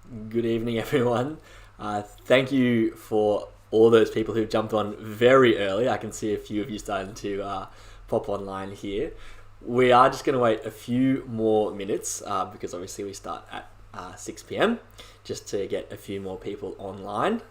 Good evening, everyone. Thank you for all those people who jumped on very early. I can see a few of you starting to pop online here. We are just going to wait a few more minutes because obviously we start at 6 p.m. just to get a few more people online.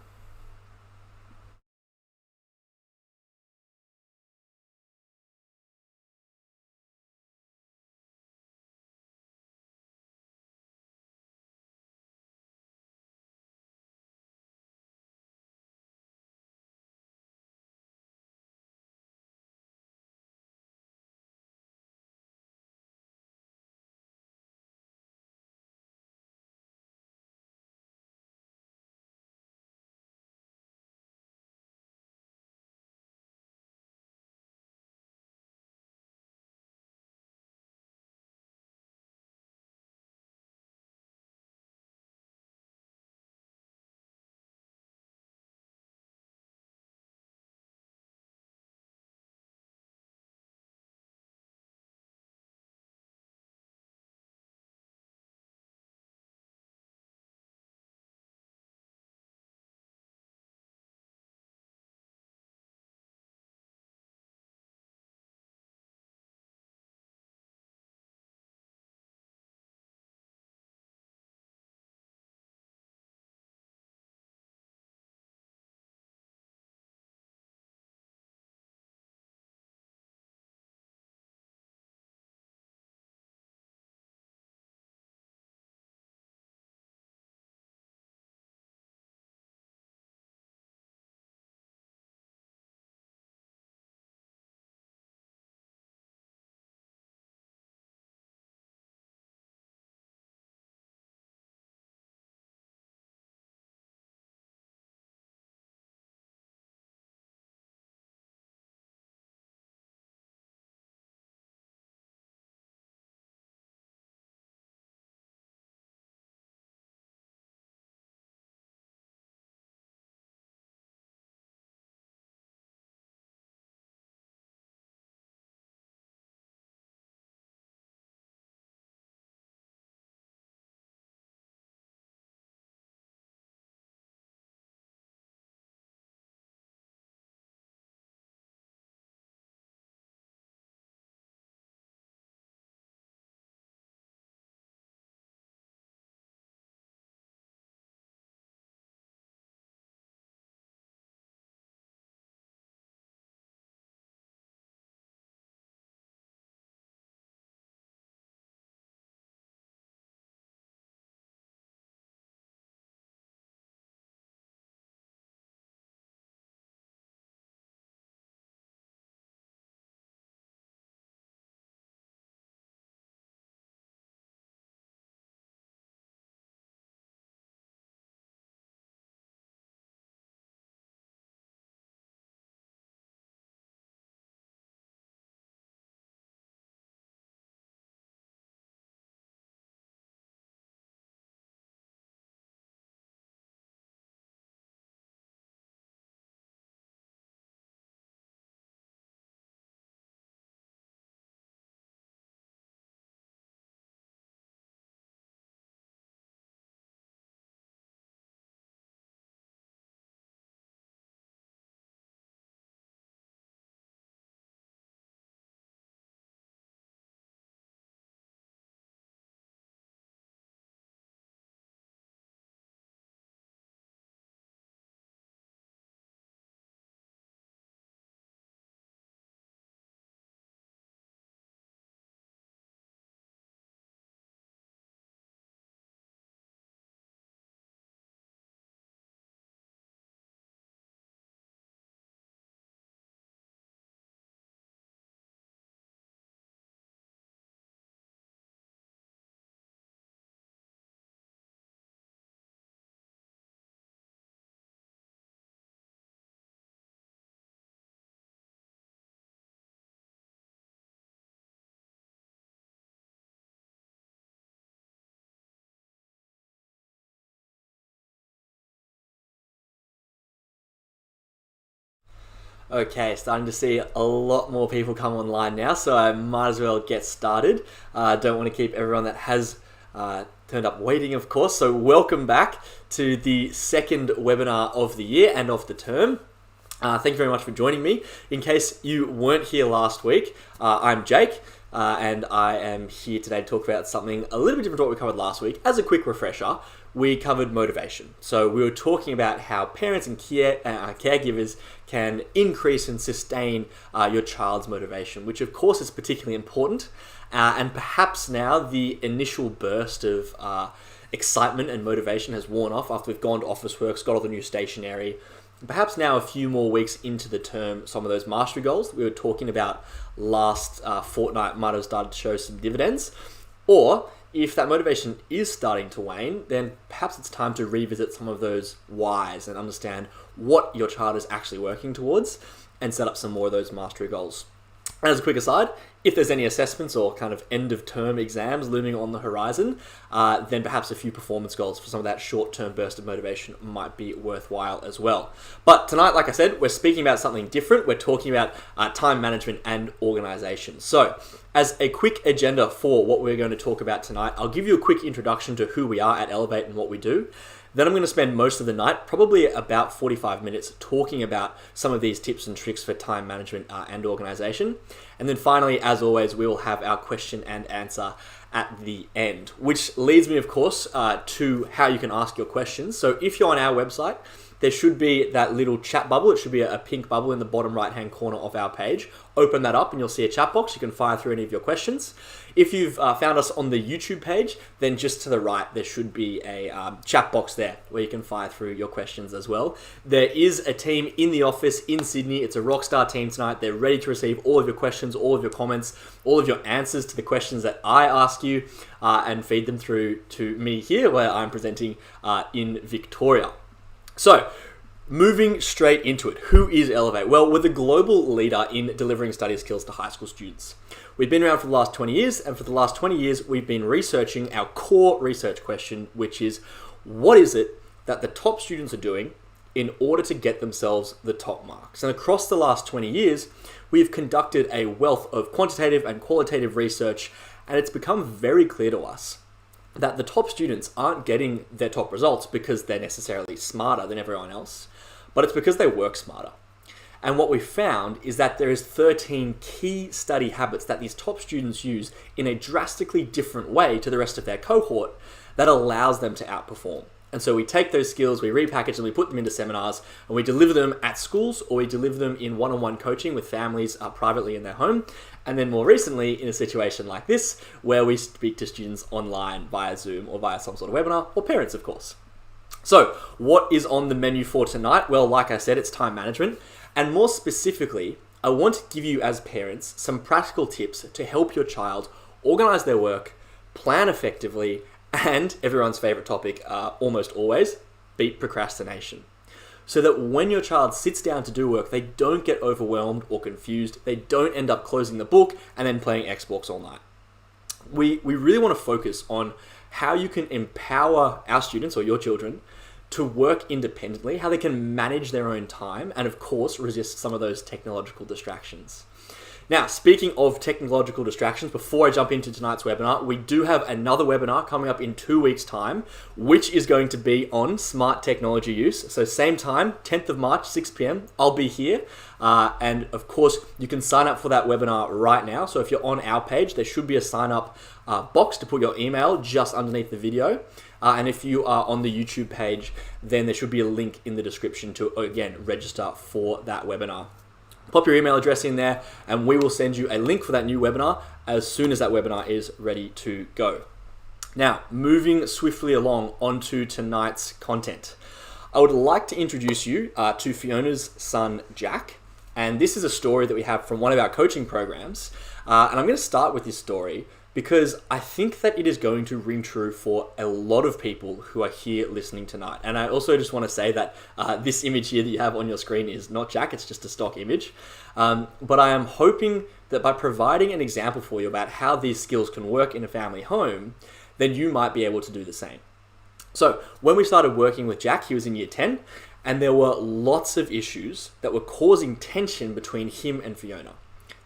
Okay, starting to see a lot more people come online now, so I might as well get started. Don't want to keep everyone that has turned up waiting, of course. So welcome back to the second webinar of the year and of the term. Thank you very much for joining me. In case you weren't here last week, I'm Jake, and I am here today to talk about something a little bit different to what we covered last week. As a quick refresher, we covered motivation. So we were talking about how parents and caregivers can increase and sustain your child's motivation, which of course is particularly important. And perhaps now the initial burst of excitement and motivation has worn off after we've gone to Officeworks, got all the new stationery. Perhaps now a few more weeks into the term, some of those mastery goals that we were talking about last fortnight might have started to show some dividends. Or if that motivation is starting to wane, then perhaps it's time to revisit some of those whys and understand what your child is actually working towards and set up some more of those mastery goals. And as a quick aside, if there's any assessments or kind of end of term exams looming on the horizon, then perhaps a few performance goals for some of that short-term burst of motivation might be worthwhile as well. But tonight, like I said, we're speaking about something different. We're talking about time management and organization. So as a quick agenda for what we're going to talk about tonight, I'll give you a quick introduction to who we are at Elevate and what we do. Then I'm going to spend most of the night, probably about 45 minutes, talking about some of these tips and tricks for time management and organization. And then finally, as always, we will have our question and answer at the end, which leads me, of course, to how you can ask your questions. So if you're on our website, there should be that little chat bubble. It should be a pink bubble in the bottom right-hand corner of our page. Open that up and you'll see a chat box. You can fire through any of your questions. If you've found us on the YouTube page, then just to the right, there should be a chat box there where you can fire through your questions as well. There is a team in the office in Sydney. It's a rockstar team tonight. They're ready to receive all of your questions, all of your comments, all of your answers to the questions that I ask you and feed them through to me here where I'm presenting in Victoria. So, moving straight into it, who is Elevate? Well, we're the global leader in delivering study skills to high school students. We've been around for the last 20 years, and for the last 20 years, we've been researching our core research question, which is, what is it that the top students are doing in order to get themselves the top marks? And across the last 20 years, we've conducted a wealth of quantitative and qualitative research, and it's become very clear to us that the top students aren't getting their top results because they're necessarily smarter than everyone else, but it's because they work smarter. And what we found is that there is 13 key study habits that these top students use in a drastically different way to the rest of their cohort that allows them to outperform. And so we take those skills, we repackage them, we put them into seminars, and we deliver them at schools, or we deliver them in one-on-one coaching with families privately in their home. And then more recently, in a situation like this, where we speak to students online via Zoom or via some sort of webinar, or parents, of course. So what is on the menu for tonight? Well, like I said, it's time management. And more specifically, I want to give you as parents some practical tips to help your child organize their work, plan effectively, and everyone's favorite topic, almost always, beat procrastination. So that when your child sits down to do work, they don't get overwhelmed or confused. They don't end up closing the book and then playing Xbox all night. We really want to focus on how you can empower our students or your children to work independently, how they can manage their own time, and of course, resist some of those technological distractions. Now, speaking of technological distractions, before I jump into tonight's webinar, we do have another webinar coming up in 2 weeks' time, which is going to be on smart technology use. So same time, 10th of March, 6 p.m, I'll be here. And of course, you can sign up for that webinar right now. So if you're on our page, there should be a sign up box to put your email just underneath the video. And if you are on the YouTube page, then there should be a link in the description to, again, register for that webinar. Pop your email address in there and we will send you a link for that new webinar as soon as that webinar is ready to go. Now, moving swiftly along onto tonight's content. I would like to introduce you to Fiona's son, Jack. And this is a story that we have from one of our coaching programs. And I'm going to start with this story because I think that it is going to ring true for a lot of people who are here listening tonight. And I also just want to say that this image here that you have on your screen is not Jack, it's just a stock image. But I am hoping that by providing an example for you about how these skills can work in a family home, then you might be able to do the same. So when we started working with Jack, he was in year 10, and there were lots of issues that were causing tension between him and Fiona.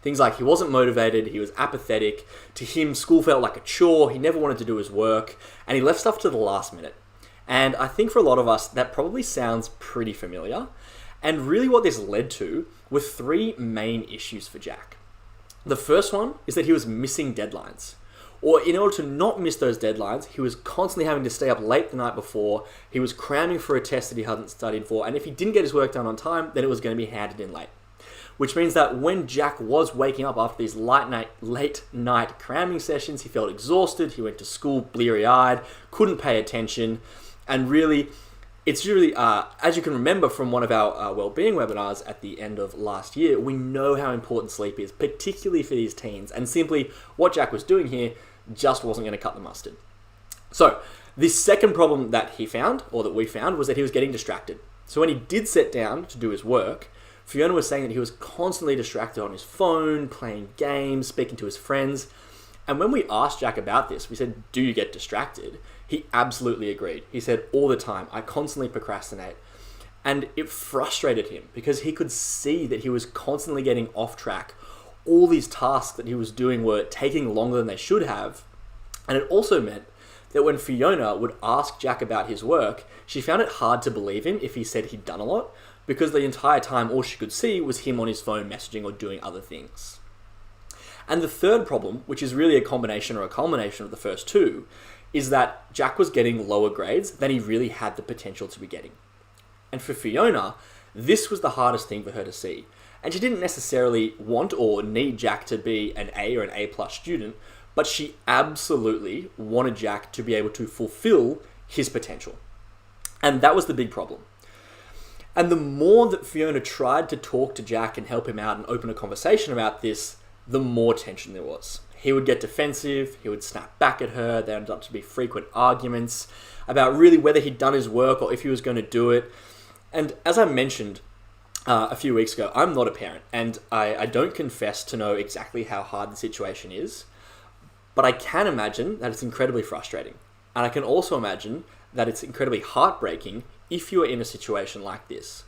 Things like he wasn't motivated, he was apathetic, to him school felt like a chore, he never wanted to do his work, and he left stuff to the last minute. And I think for a lot of us, that probably sounds pretty familiar. And really what this led to were three main issues for Jack. The first one is that he was missing deadlines. Or in order to not miss those deadlines, he was constantly having to stay up late the night before, he was cramming for a test that he hadn't studied for, and if he didn't get his work done on time, then it was going to be handed in late. Which means that when Jack was waking up after these late night cramming sessions, he felt exhausted, he went to school bleary-eyed, couldn't pay attention, and really, it's really, as you can remember from one of our well-being webinars at the end of last year, we know how important sleep is, particularly for these teens, and simply what Jack was doing here just wasn't going to cut the mustard. So, the second problem that he found, or that we found, was that he was getting distracted. So when he did sit down to do his work, Fiona was saying that he was constantly distracted on his phone, playing games, speaking to his friends. And when we asked Jack about this, we said, do you get distracted? He absolutely agreed. He said, all the time, I constantly procrastinate. And it frustrated him because he could see that he was constantly getting off track. All these tasks that he was doing were taking longer than they should have. And it also meant that when Fiona would ask Jack about his work, she found it hard to believe him if he said he'd done a lot, because the entire time all she could see was him on his phone messaging or doing other things. And the third problem, which is really a combination or a culmination of the first two, is that Jack was getting lower grades than he really had the potential to be getting. And for Fiona, this was the hardest thing for her to see. And she didn't necessarily want or need Jack to be an A or an A+ student, but she absolutely wanted Jack to be able to fulfill his potential. And that was the big problem. And the more that Fiona tried to talk to Jack and help him out and open a conversation about this, the more tension there was. He would get defensive, he would snap back at her, there ended up to be frequent arguments about really whether he'd done his work or if he was going to do it. And as I mentioned a few weeks ago, I'm not a parent, and I don't confess to know exactly how hard the situation is, but I can imagine that it's incredibly frustrating. And I can also imagine that it's incredibly heartbreaking if you are in a situation like this.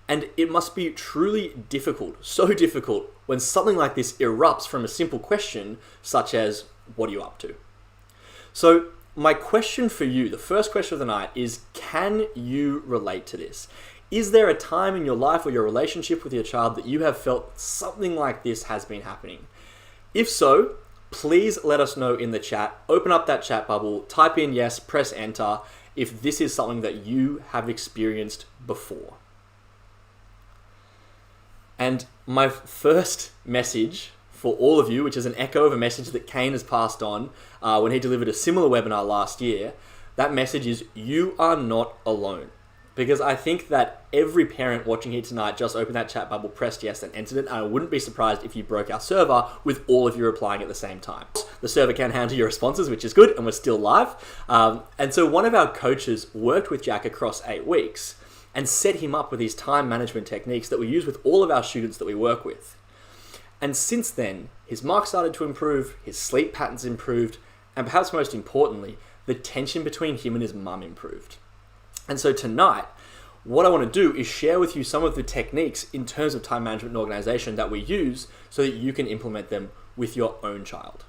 And it must be truly difficult, so difficult, when something like this erupts from a simple question, such as, what are you up to? So my question for you, the first question of the night, is can you relate to this? Is there a time in your life or your relationship with your child that you have felt something like this has been happening? If so, please let us know in the chat. Open up that chat bubble, type in yes, press enter, if this is something that you have experienced before. And my first message for all of you, which is an echo of a message that Kane has passed on when he delivered a similar webinar last year, that message is you are not alone. Because I think that every parent watching here tonight just opened that chat bubble, pressed yes, and entered it, and I wouldn't be surprised if you broke our server with all of you replying at the same time. The server can handle your responses, which is good, and we're still live. And so one of our coaches worked with Jack across 8 weeks and set him up with these time management techniques that we use with all of our students that we work with. And since then, his marks started to improve, his sleep patterns improved, and perhaps most importantly, the tension between him and his mum improved. And so tonight, what I want to do is share with you some of the techniques in terms of time management and organization that we use so that you can implement them with your own child.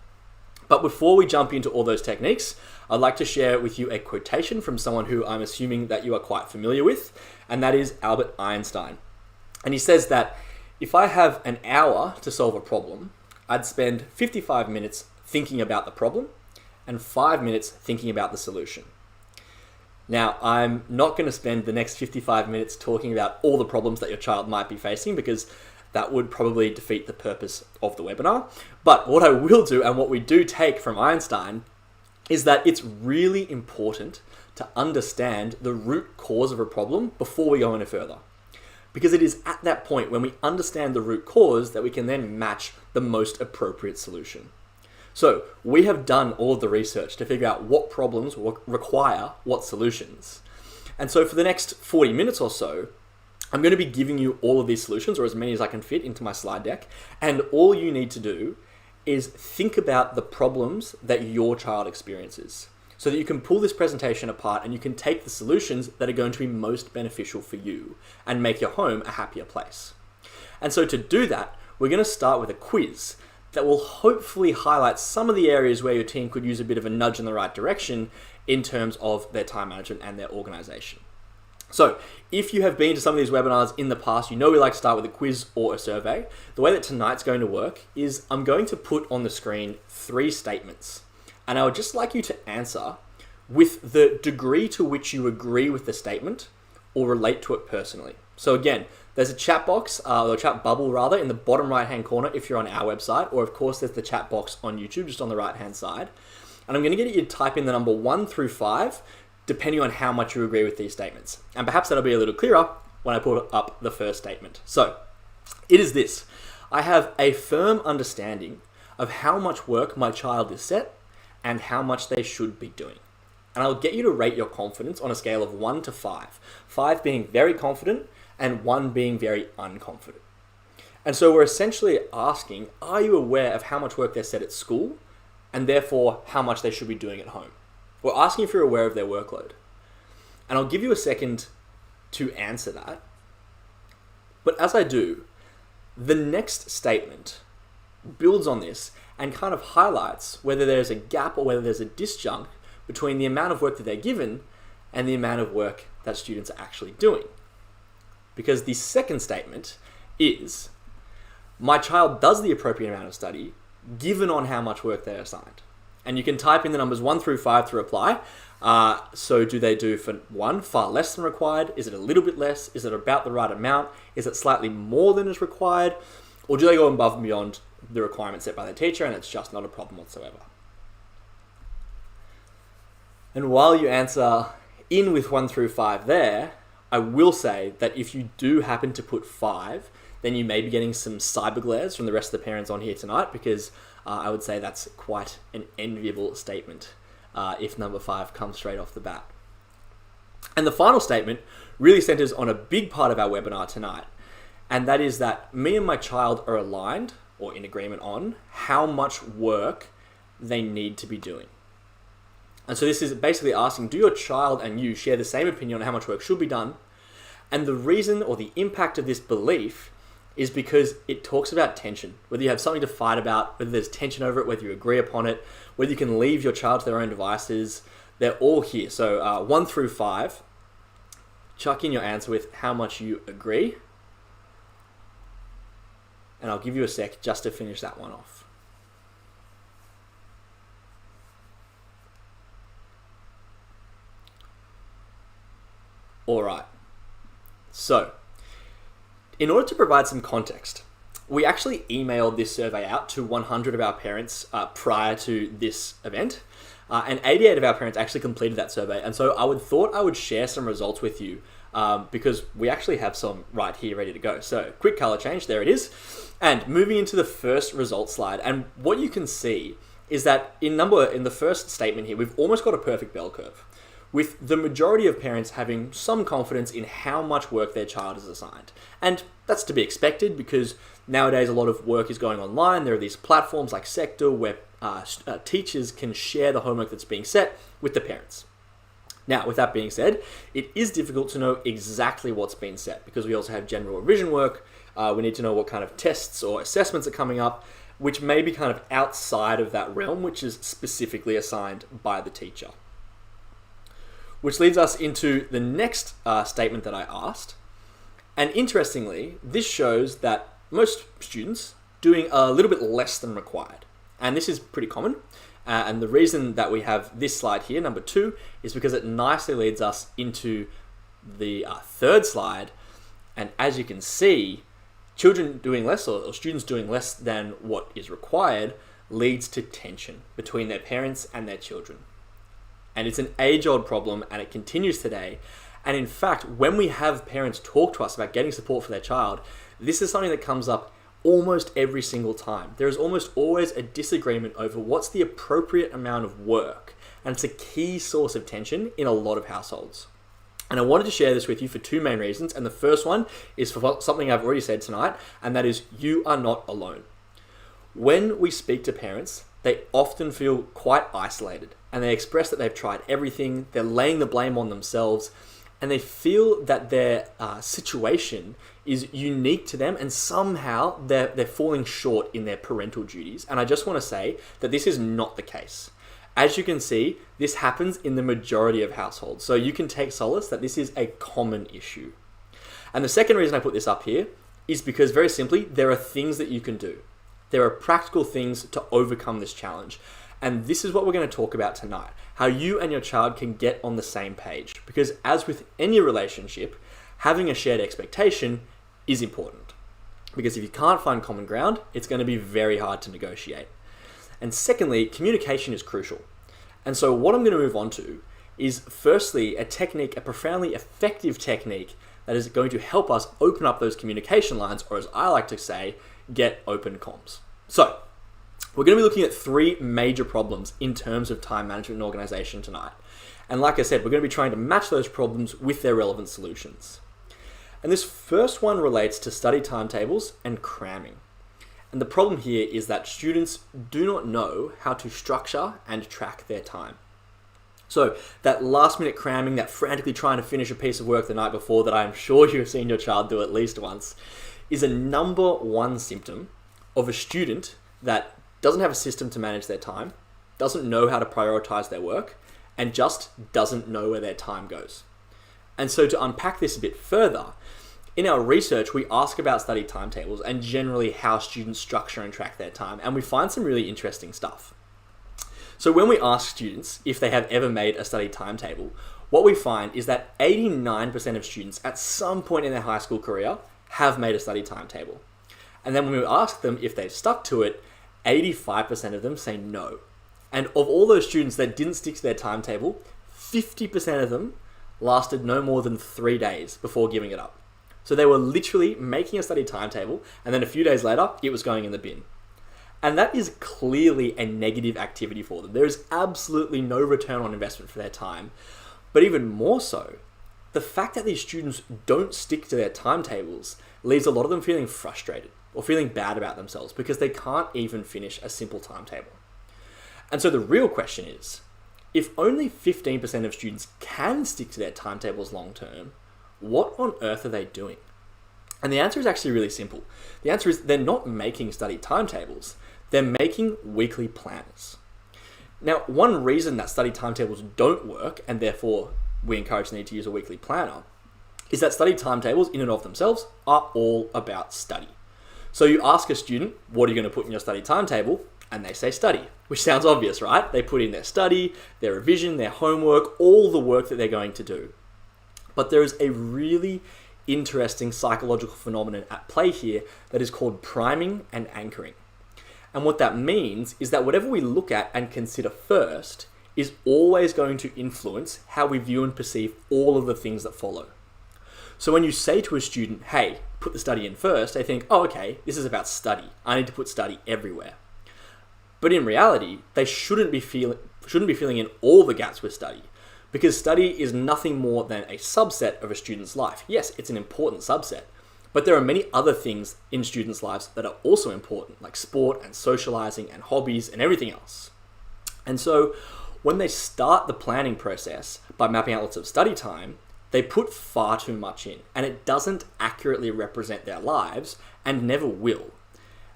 But before we jump into all those techniques, I'd like to share with you a quotation from someone who I'm assuming that you are quite familiar with, and that is Albert Einstein. And he says that if I have an hour to solve a problem, I'd spend 55 minutes thinking about the problem and 5 minutes thinking about the solution. Now, I'm not going to spend the next 55 minutes talking about all the problems that your child might be facing because that would probably defeat the purpose of the webinar. But what I will do, and what we do take from Einstein, is that it's really important to understand the root cause of a problem before we go any further. Because it is at that point when we understand the root cause that we can then match the most appropriate solution. So we have done all of the research to figure out what problems require what solutions. And so for the next 40 minutes or so, I'm going to be giving you all of these solutions, or as many as I can fit into my slide deck. And all you need to do is think about the problems that your child experiences so that you can pull this presentation apart and you can take the solutions that are going to be most beneficial for you and make your home a happier place. And so to do that, we're going to start with a quiz that will hopefully highlight some of the areas where your team could use a bit of a nudge in the right direction in terms of their time management and their organization. So if you have been to some of these webinars in the past, you know we like to start with a quiz or a survey. The way that tonight's going to work is I'm going to put on the screen 3 statements, and I would just like you to answer with the degree to which you agree with the statement or relate to it personally. So again, there's a chat box, or a chat bubble rather, in the bottom right-hand corner if you're on our website, or of course there's the chat box on YouTube just on the right-hand side. And I'm going to get you to type in the number 1 through 5, depending on how much you agree with these statements. And perhaps that'll be a little clearer when I put up the first statement. So it is this: I have a firm understanding of how much work my child is set and how much they should be doing. And I'll get you to rate your confidence on a scale of 1 to 5. 5 being very confident and 1 being very unconfident. And so we're essentially asking, are you aware of how much work they're set at school and therefore how much they should be doing at home? We're asking if you're aware of their workload. And I'll give you a second to answer that. But as I do, the next statement builds on this and kind of highlights whether there's a gap or whether there's a disjunct between the amount of work that they're given and the amount of work that students are actually doing. Because the second statement is, my child does the appropriate amount of study given on how much work they're assigned. And you can type in the numbers 1 through 5 to reply. So do they do, for 1, far less than required? Is it a little bit less? Is it about the right amount? Is it slightly more than is required? Or do they go above and beyond the requirements set by the teacher and it's just not a problem whatsoever? And while you answer in with 1 through 5 there, I will say that if you do happen to put 5, then you may be getting some cyber glares from the rest of the parents on here tonight, because I would say that's quite an enviable statement if number 5 comes straight off the bat. And the final statement really centers on a big part of our webinar tonight, and that is that me and my child are aligned or in agreement on how much work they need to be doing. And so this is basically asking, do your child and you share the same opinion on how much work should be done? And the reason or the impact of this belief is because it talks about tension. Whether you have something to fight about, whether there's tension over it, whether you agree upon it, whether you can leave your child to their own devices, they're all here. So 1 through 5, chuck in your answer with how much you agree. And I'll give you a sec just to finish that one off. All right, so in order to provide some context, we actually emailed this survey out to 100 of our parents prior to this event, and 88 of our parents actually completed that survey. And so I thought I would share some results with you because we actually have some right here ready to go. So quick color change, there it is. And moving into the first result slide, and what you can see is that in the first statement here, we've almost got a perfect bell curve, with the majority of parents having some confidence in how much work their child is assigned. And that's to be expected, because nowadays a lot of work is going online. There are these platforms like Sector where teachers can share the homework that's being set with the parents. Now, with that being said, it is difficult to know exactly what's been set, because we also have general revision work. We need to know what kind of tests or assessments are coming up, which may be kind of outside of that realm, which is specifically assigned by the teacher. Which leads us into the next statement that I asked. And interestingly, this shows that most students doing a little bit less than required. And this is pretty common. And the reason that we have this slide here, number 2, is because it nicely leads us into the third slide. And as you can see, children doing less or students doing less than what is required leads to tension between their parents and their children. And it's an age-old problem, and it continues today. And in fact, when we have parents talk to us about getting support for their child, this is something that comes up almost every single time. There is almost always a disagreement over what's the appropriate amount of work. And it's a key source of tension in a lot of households. And I wanted to share this with you for 2 main reasons. And the first one is for something I've already said tonight, and that is you are not alone. When we speak to parents, they often feel quite isolated, and they express that they've tried everything, they're laying the blame on themselves, and they feel that their situation is unique to them, and somehow they're falling short in their parental duties. And I just want to say that this is not the case. As you can see, this happens in the majority of households. So you can take solace that this is a common issue. And the second reason I put this up here is because, very simply, there are things that you can do. There are practical things to overcome this challenge. And this is what we're going to talk about tonight, how you and your child can get on the same page. Because as with any relationship, having a shared expectation is important. Because if you can't find common ground, it's going to be very hard to negotiate. And secondly, communication is crucial. And so what I'm going to move on to is firstly a profoundly effective technique that is going to help us open up those communication lines, or as I like to say, get open comms. So we're going to be looking at 3 major problems in terms of time management and organization tonight. And like I said, we're going to be trying to match those problems with their relevant solutions. And this first one relates to study timetables and cramming. And the problem here is that students do not know how to structure and track their time. So that last minute cramming, that frantically trying to finish a piece of work the night before that I'm sure you've seen your child do at least once, is a number one symptom of a student that doesn't have a system to manage their time, doesn't know how to prioritize their work, and just doesn't know where their time goes. And so to unpack this a bit further, in our research, we ask about study timetables and generally how students structure and track their time, and we find some really interesting stuff. So when we ask students if they have ever made a study timetable, what we find is that 89% of students at some point in their high school career have made a study timetable. And then when we ask them if they've stuck to it, 85% of them say no. And of all those students that didn't stick to their timetable, 50% of them lasted no more than 3 days before giving it up. So they were literally making a study timetable, and then a few days later, it was going in the bin. And that is clearly a negative activity for them. There is absolutely no return on investment for their time. But even more so, the fact that these students don't stick to their timetables leaves a lot of them feeling frustrated or feeling bad about themselves because they can't even finish a simple timetable. And so the real question is, if only 15% of students can stick to their timetables long term, what on earth are they doing? And the answer is actually really simple. The answer is they're not making study timetables, they're making weekly planners. Now, one reason that study timetables don't work, and therefore we encourage the need to use a weekly planner, is that study timetables in and of themselves are all about study. So you ask a student, what are you going to put in your study timetable? And they say study, which sounds obvious, right? They put in their study, their revision, their homework, all the work that they're going to do. But there is a really interesting psychological phenomenon at play here that is called priming and anchoring. And what that means is that whatever we look at and consider first is always going to influence how we view and perceive all of the things that follow. So when you say to a student, hey, put the study in first, they think, oh, okay, this is about study. I need to put study everywhere. But in reality, they shouldn't be filling in all the gaps with study, because study is nothing more than a subset of a student's life. Yes, it's an important subset, but there are many other things in students' lives that are also important, like sport and socializing and hobbies and everything else. And so when they start the planning process by mapping out lots of study time, they put far too much in, and it doesn't accurately represent their lives and never will.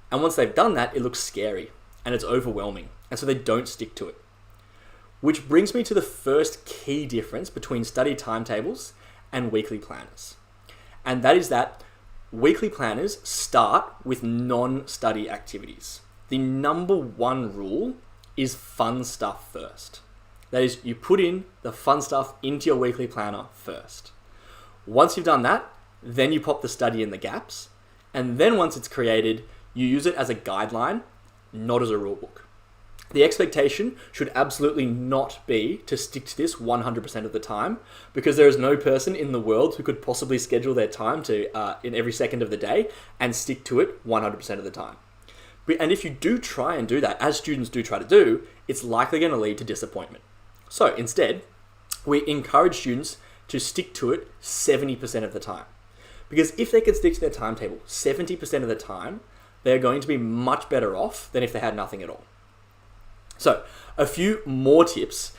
And once they've done that, it looks scary and it's overwhelming, and so they don't stick to it. Which brings me to the first key difference between study timetables and weekly planners. And that is that weekly planners start with non-study activities. The number one rule is fun stuff first. That is, you put in the fun stuff into your weekly planner first. Once you've done that, then you pop the study in the gaps. And then once it's created, you use it as a guideline, not as a rule book. The expectation should absolutely not be to stick to this 100% of the time, because there is no person in the world who could possibly schedule their time to in every second of the day and stick to it 100% of the time. And if you do try and do that, as students do try to do, it's likely going to lead to disappointment. So instead, we encourage students to stick to it 70% of the time. Because if they can stick to their timetable 70% of the time, they're going to be much better off than if they had nothing at all. So, a few more tips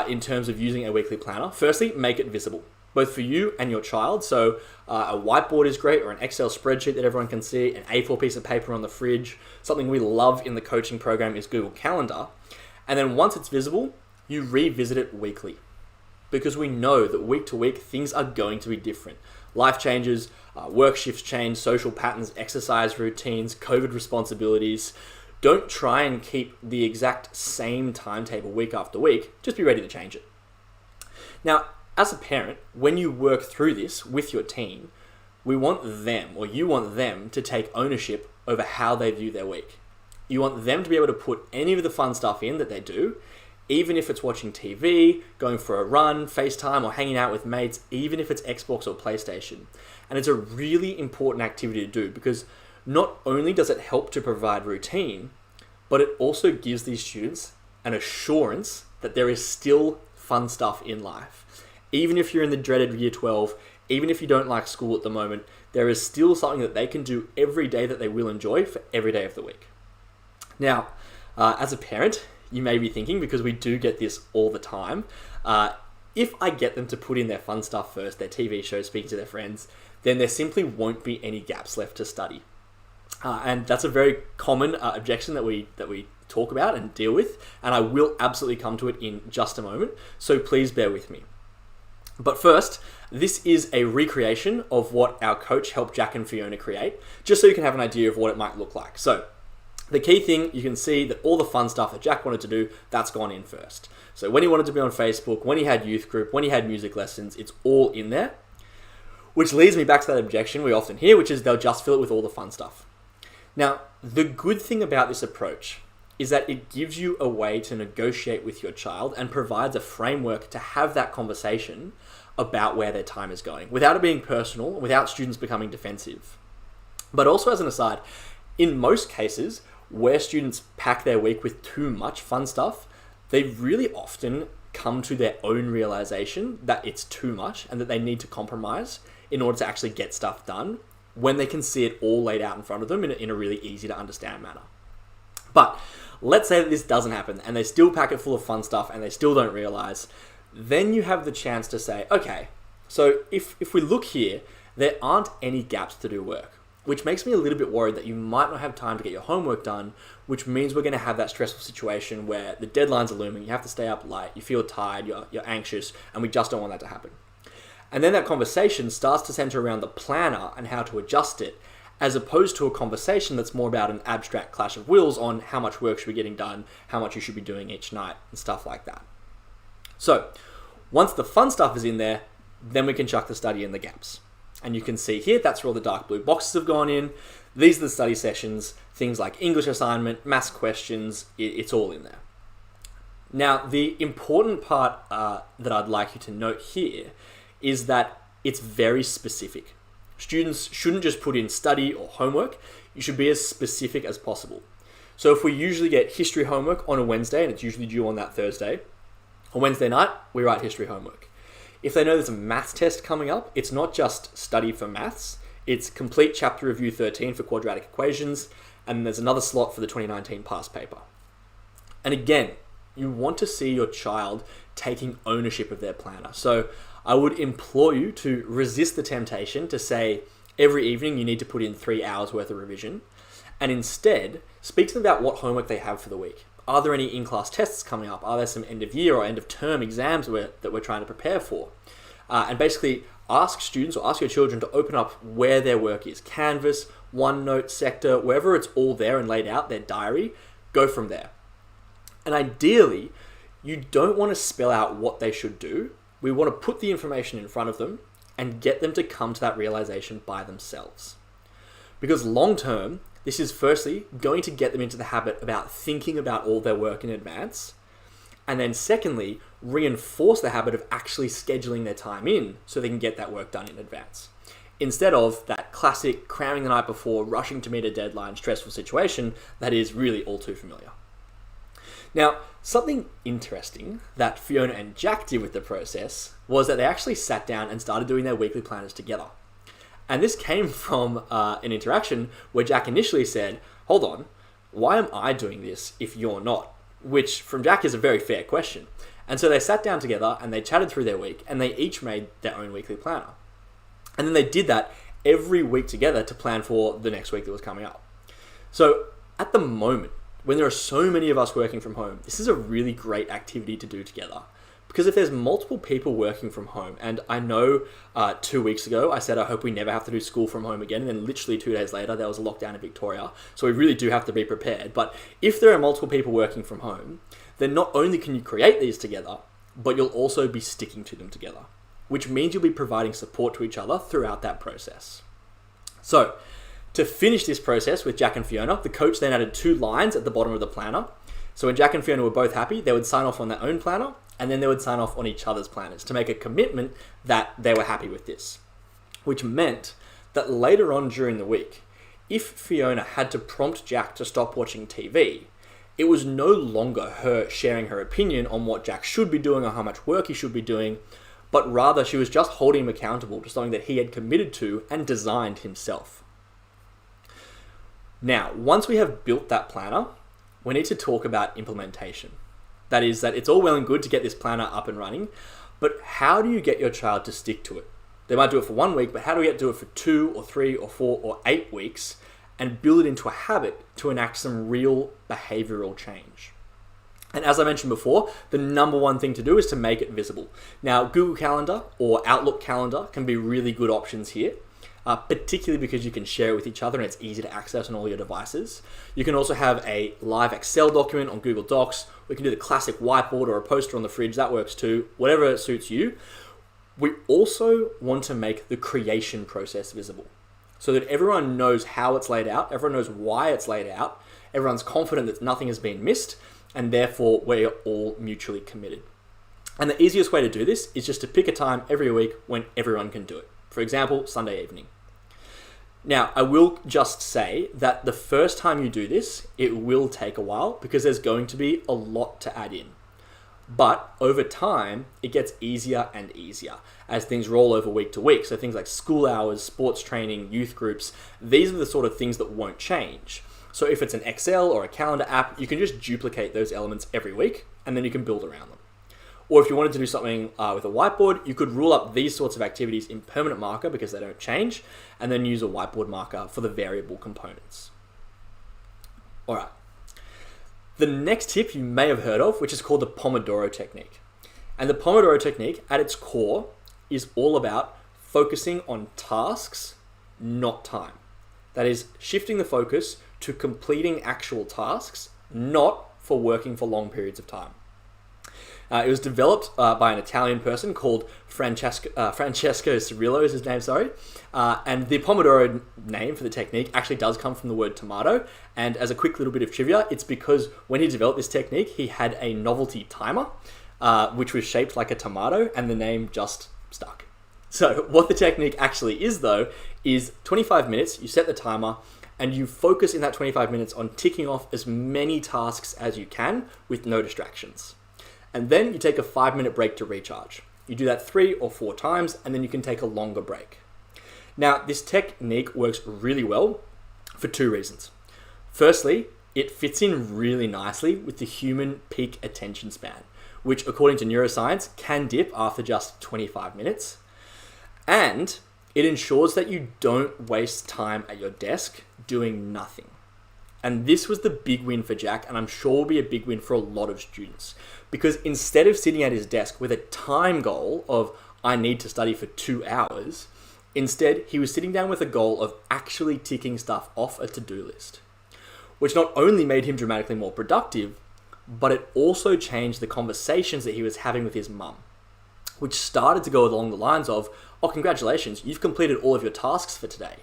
in terms of using a weekly planner. Firstly, make it visible. both for you and your child. So a whiteboard is great, or an Excel spreadsheet that everyone can see, an A4 piece of paper on the fridge. Something we love in the coaching program is Google Calendar. And then once it's visible, you revisit it weekly. Because we know that week to week, things are going to be different. Life changes, work shifts change, social patterns, exercise routines, COVID responsibilities. Don't try and keep the exact same timetable week after week. Just be ready to change it. Now, as a parent, when you work through this with your team, you want them to take ownership over how they view their week. You want them to be able to put any of the fun stuff in that they do, even if it's watching TV, going for a run, FaceTime, or hanging out with mates, even if it's Xbox or PlayStation. And it's a really important activity to do because not only does it help to provide routine, but it also gives these students an assurance that there is still fun stuff in life. Even if you're in the dreaded year 12, even if you don't like school at the moment, there is still something that they can do every day that they will enjoy for every day of the week. Now, as a parent, you may be thinking, because we do get this all the time, if I get them to put in their fun stuff first, their TV shows, speaking to their friends, then there simply won't be any gaps left to study. And that's a very common objection that we talk about and deal with, and I will absolutely come to it in just a moment, so please bear with me. But first, this is a recreation of what our coach helped Jack and Fiona create, just so you can have an idea of what it might look like. So, the key thing, you can see that all the fun stuff that Jack wanted to do, that's gone in first. So when he wanted to be on Facebook, when he had youth group, when he had music lessons, it's all in there. Which leads me back to that objection we often hear, which is they'll just fill it with all the fun stuff. Now, the good thing about this approach is that it gives you a way to negotiate with your child and provides a framework to have that conversation about where their time is going, without it being personal, without students becoming defensive. But also, as an aside, in most cases, where students pack their week with too much fun stuff, they really often come to their own realization that it's too much and that they need to compromise in order to actually get stuff done when they can see it all laid out in front of them in a really easy to understand manner. But let's say that this doesn't happen and they still pack it full of fun stuff and they still don't realize, then you have the chance to say, okay, so if we look here, there aren't any gaps to do work, which makes me a little bit worried that you might not have time to get your homework done, which means we're going to have that stressful situation where the deadlines are looming, you have to stay up late, you feel tired, you're anxious, and we just don't want that to happen. And then that conversation starts to center around the planner and how to adjust it, as opposed to a conversation that's more about an abstract clash of wills on how much work should be getting done, how much you should be doing each night, and stuff like that. So, once the fun stuff is in there, then we can chuck the study in the gaps. And you can see here, that's where all the dark blue boxes have gone in. These are the study sessions, things like English assignment, maths questions, it's all in there. Now, the important part that I'd like you to note here is that it's very specific. Students shouldn't just put in study or homework, you should be as specific as possible. So if we usually get history homework on a Wednesday, and it's usually due on that Thursday, on Wednesday night, we write history homework. If they know there's a maths test coming up, it's not just study for maths, it's complete chapter review 13 for quadratic equations, and there's another slot for the 2019 past paper. And again, you want to see your child taking ownership of their planner. So I would implore you to resist the temptation to say every evening you need to put in 3 hours worth of revision, and instead speak to them about what homework they have for the week. Are there any in-class tests coming up? Are there some end-of-year or end-of-term exams that we're trying to prepare for? And basically ask students or ask your children to open up where their work is. Canvas, OneNote, Sector, wherever it's all there and laid out, their diary, go from there. And ideally, you don't want to spell out what they should do. We want to put the information in front of them and get them to come to that realization by themselves. Because long-term, this is firstly going to get them into the habit about thinking about all their work in advance, and then secondly, reinforce the habit of actually scheduling their time in so they can get that work done in advance. Instead of that classic cramming the night before, rushing to meet a deadline, stressful situation that is really all too familiar. Now, something interesting that Fiona and Jack did with the process was that they actually sat down and started doing their weekly planners together. And this came from an interaction where Jack initially said, hold on, why am I doing this if you're not? Which from Jack is a very fair question. And so they sat down together and they chatted through their week, and they each made their own weekly planner. And then they did that every week together to plan for the next week that was coming up. So at the moment, when there are so many of us working from home, this is a really great activity to do together. Because if there's multiple people working from home, and I know 2 weeks ago I said I hope we never have to do school from home again, and then literally 2 days later there was a lockdown in Victoria, so we really do have to be prepared. But if there are multiple people working from home, then not only can you create these together, but you'll also be sticking to them together, which means you'll be providing support to each other throughout that process. So to finish this process with Jack and Fiona, the coach then added 2 lines at the bottom of the planner. So when Jack and Fiona were both happy, they would sign off on their own planner, and then they would sign off on each other's planners to make a commitment that they were happy with this. Which meant that later on during the week, if Fiona had to prompt Jack to stop watching TV, it was no longer her sharing her opinion on what Jack should be doing or how much work he should be doing, but rather she was just holding him accountable to something that he had committed to and designed himself. Now, once we have built that planner, we need to talk about implementation. That is, that it's all well and good to get this planner up and running, but how do you get your child to stick to it? They might do it for 1 week, but how do we get to do it for 2 or 3 or 4 or 8 weeks and build it into a habit to enact some real behavioral change? And as I mentioned before, the number one thing to do is to make it visible. Now, Google Calendar or Outlook Calendar can be really good options here. Particularly because you can share it with each other and it's easy to access on all your devices. You can also have a live Excel document on Google Docs. We can do the classic whiteboard or a poster on the fridge. That works too. Whatever suits you. We also want to make the creation process visible so that everyone knows how it's laid out. Everyone knows why it's laid out. Everyone's confident that nothing has been missed, and therefore we're all mutually committed. And the easiest way to do this is just to pick a time every week when everyone can do it. For example, Sunday evening. Now, I will just say that the first time you do this, it will take a while because there's going to be a lot to add in. But over time, it gets easier and easier as things roll over week to week. So things like school hours, sports training, youth groups, these are the sort of things that won't change. So if it's an Excel or a calendar app, you can just duplicate those elements every week and then you can build around them. Or if you wanted to do something with a whiteboard, you could rule up these sorts of activities in permanent marker because they don't change, and then use a whiteboard marker for the variable components. All right. The next tip you may have heard of, which is called the Pomodoro technique. And the Pomodoro technique, at its core, is all about focusing on tasks, not time. That is, shifting the focus to completing actual tasks, not for working for long periods of time. It was developed by an Italian person called Francesco Cirillo is his name, and the Pomodoro name for the technique actually does come from the word tomato. And as a quick little bit of trivia, it's because when he developed this technique, he had a novelty timer, which was shaped like a tomato, and the name just stuck. So what the technique actually is, though, is 25 minutes, you set the timer, and you focus in that 25 minutes on ticking off as many tasks as you can with no distractions. And then you take a 5-minute break to recharge. You do that 3 or 4 times, and then you can take a longer break. Now, this technique works really well for 2 reasons. Firstly, it fits in really nicely with the human peak attention span, which according to neuroscience can dip after just 25 minutes. And it ensures that you don't waste time at your desk doing nothing. And this was the big win for Jack, and I'm sure will be a big win for a lot of students. Because instead of sitting at his desk with a time goal of, I need to study for 2 hours, instead he was sitting down with a goal of actually ticking stuff off a to-do list. Which not only made him dramatically more productive, but it also changed the conversations that he was having with his mum. Which started to go along the lines of, oh, congratulations, you've completed all of your tasks for today.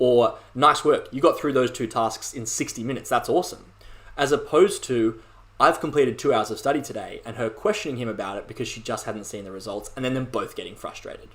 Or, nice work, you got through those 2 tasks in 60 minutes, that's awesome. As opposed to, I've completed 2 hours of study today, and her questioning him about it because she just hadn't seen the results, and then them both getting frustrated.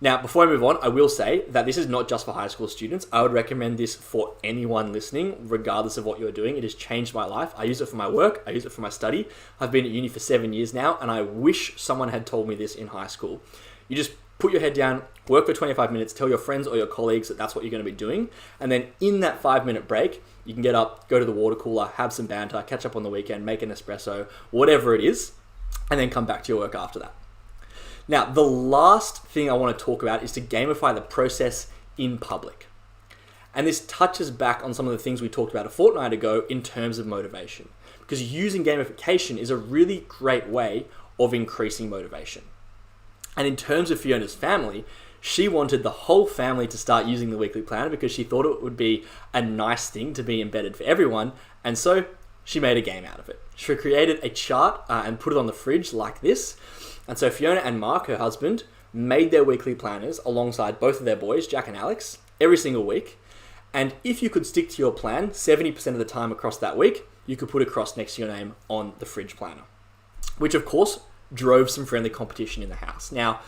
Now, before I move on, I will say that this is not just for high school students. I would recommend this for anyone listening, regardless of what you're doing. It has changed my life. I use it for my work. I use it for my study. I've been at uni for 7 years now, and I wish someone had told me this in high school. You just put your head down, work for 25 minutes, tell your friends or your colleagues that that's what you're going to be doing. And then in that 5-minute break, you can get up, go to the water cooler, have some banter, catch up on the weekend, make an espresso, whatever it is. and then come back to your work after that. Now, the last thing I want to talk about is to gamify the process in public. And this touches back on some of the things we talked about a fortnight ago in terms of motivation. Because using gamification is a really great way of increasing motivation. And in terms of Fiona's family, she wanted the whole family to start using the weekly planner because she thought it would be a nice thing to be embedded for everyone. And so she made a game out of it. She created a chart and put it on the fridge like this. And so Fiona and Mark, her husband, made their weekly planners alongside both of their boys, Jack and Alex, every single week. And if you could stick to your plan 70% of the time across that week, you could put a cross next to your name on the fridge planner, which of course drove some friendly competition in the house. Now,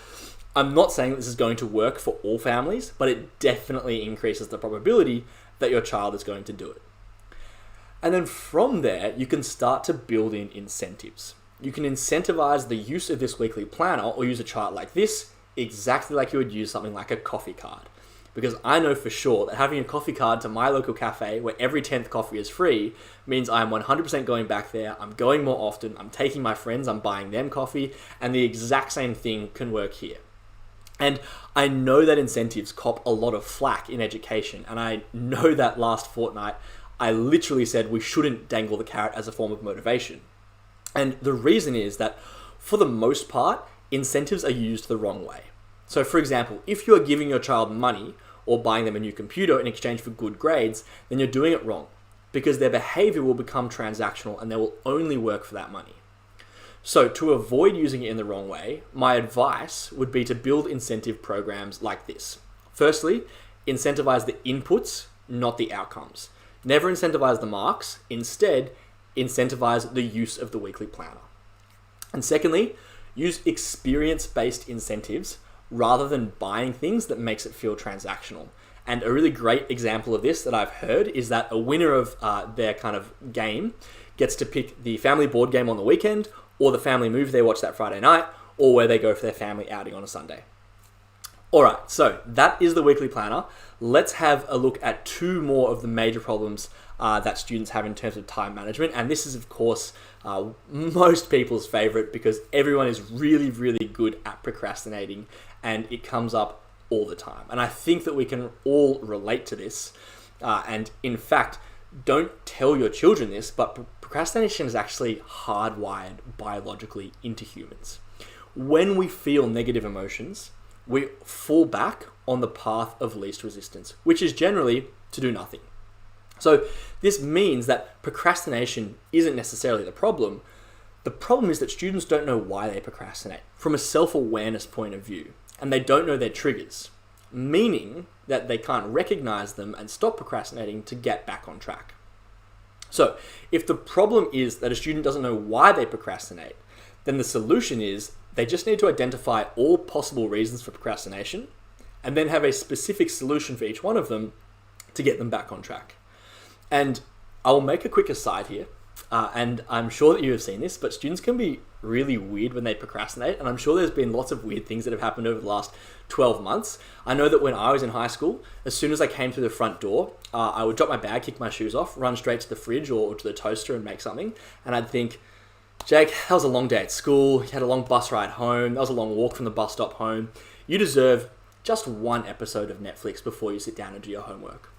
I'm not saying this is going to work for all families, but it definitely increases the probability that your child is going to do it. And then from there, you can start to build in incentives. You can incentivize the use of this weekly planner or use a chart like this exactly like you would use something like a coffee card. Because I know for sure that having a coffee card to my local cafe where every 10th coffee is free means I'm 100% going back there, I'm going more often, I'm taking my friends, I'm buying them coffee, and the exact same thing can work here. And I know that incentives cop a lot of flack in education, and I know that last fortnight I literally said we shouldn't dangle the carrot as a form of motivation. And the reason is that for the most part, incentives are used the wrong way. So for example, if you're giving your child money or buying them a new computer in exchange for good grades, then you're doing it wrong because their behavior will become transactional and they will only work for that money. So to avoid using it in the wrong way, my advice would be to build incentive programs like this. Firstly, incentivize the inputs, not the outcomes. Never incentivize the marks. Instead, incentivize the use of the weekly planner. And secondly, use experience-based incentives rather than buying things that makes it feel transactional. And a really great example of this that I've heard is that a winner of their kind of game gets to pick the family board game on the weekend or the family movie they watch that Friday night or where they go for their family outing on a Sunday. All right, so that is the weekly planner. Let's have a look at two more of the major problems that students have in terms of time management. And this is, of course, most people's favorite because everyone is really, really good at procrastinating and it comes up all the time. And I think that we can all relate to this. And in fact, don't tell your children this, but procrastination is actually hardwired biologically into humans. When we feel negative emotions, we fall back on the path of least resistance, which is generally to do nothing. So this means that procrastination isn't necessarily the problem. The problem is that students don't know why they procrastinate from a self-awareness point of view, and they don't know their triggers, meaning that they can't recognize them and stop procrastinating to get back on track. So if the problem is that a student doesn't know why they procrastinate, then the solution is they just need to identify all possible reasons for procrastination and then have a specific solution for each one of them to get them back on track. And I'll make a quick aside here, and I'm sure that you have seen this, but students can be really weird when they procrastinate, and I'm sure there's been lots of weird things that have happened over the last 12 months. I know that when I was in high school, as soon as I came through the front door, I would drop my bag, kick my shoes off, run straight to the fridge or to the toaster and make something, and I'd think, Jake, that was a long day at school, you had a long bus ride home, that was a long walk from the bus stop home, you deserve just one episode of Netflix before you sit down and do your homework.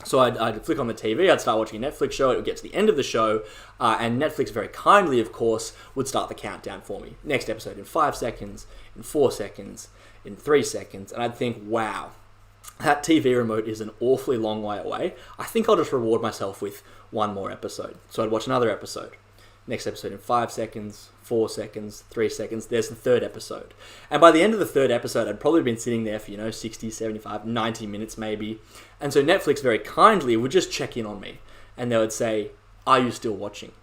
So I'd flick on the TV, I'd start watching a Netflix show, it would get to the end of the show, and Netflix very kindly, of course, would start the countdown for me. Next episode in 5 seconds, in 4 seconds, in 3 seconds, and I'd think, wow, that TV remote is an awfully long way away. I think I'll just reward myself with one more episode. So I'd watch another episode. Next episode in 5 seconds, 4 seconds, 3 seconds, there's the third episode. And by the end of the third episode, I'd probably been sitting there for, 60, 75, 90 minutes maybe. And so Netflix very kindly would just check in on me. And they would say, are you still watching?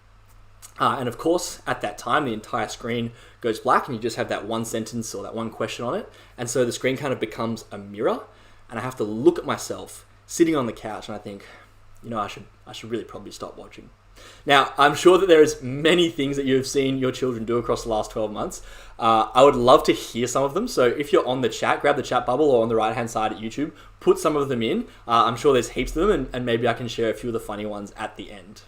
And of course, at that time, the entire screen goes black and you just have that one sentence or that one question on it. And so the screen kind of becomes a mirror. And I have to look at myself sitting on the couch and I think, I should really probably stop watching. Now, I'm sure that there is many things that you have seen your children do across the last 12 months. I would love to hear some of them. So if you're on the chat, grab the chat bubble or on the right-hand side at YouTube, put some of them in. I'm sure there's heaps of them and maybe I can share a few of the funny ones at the end.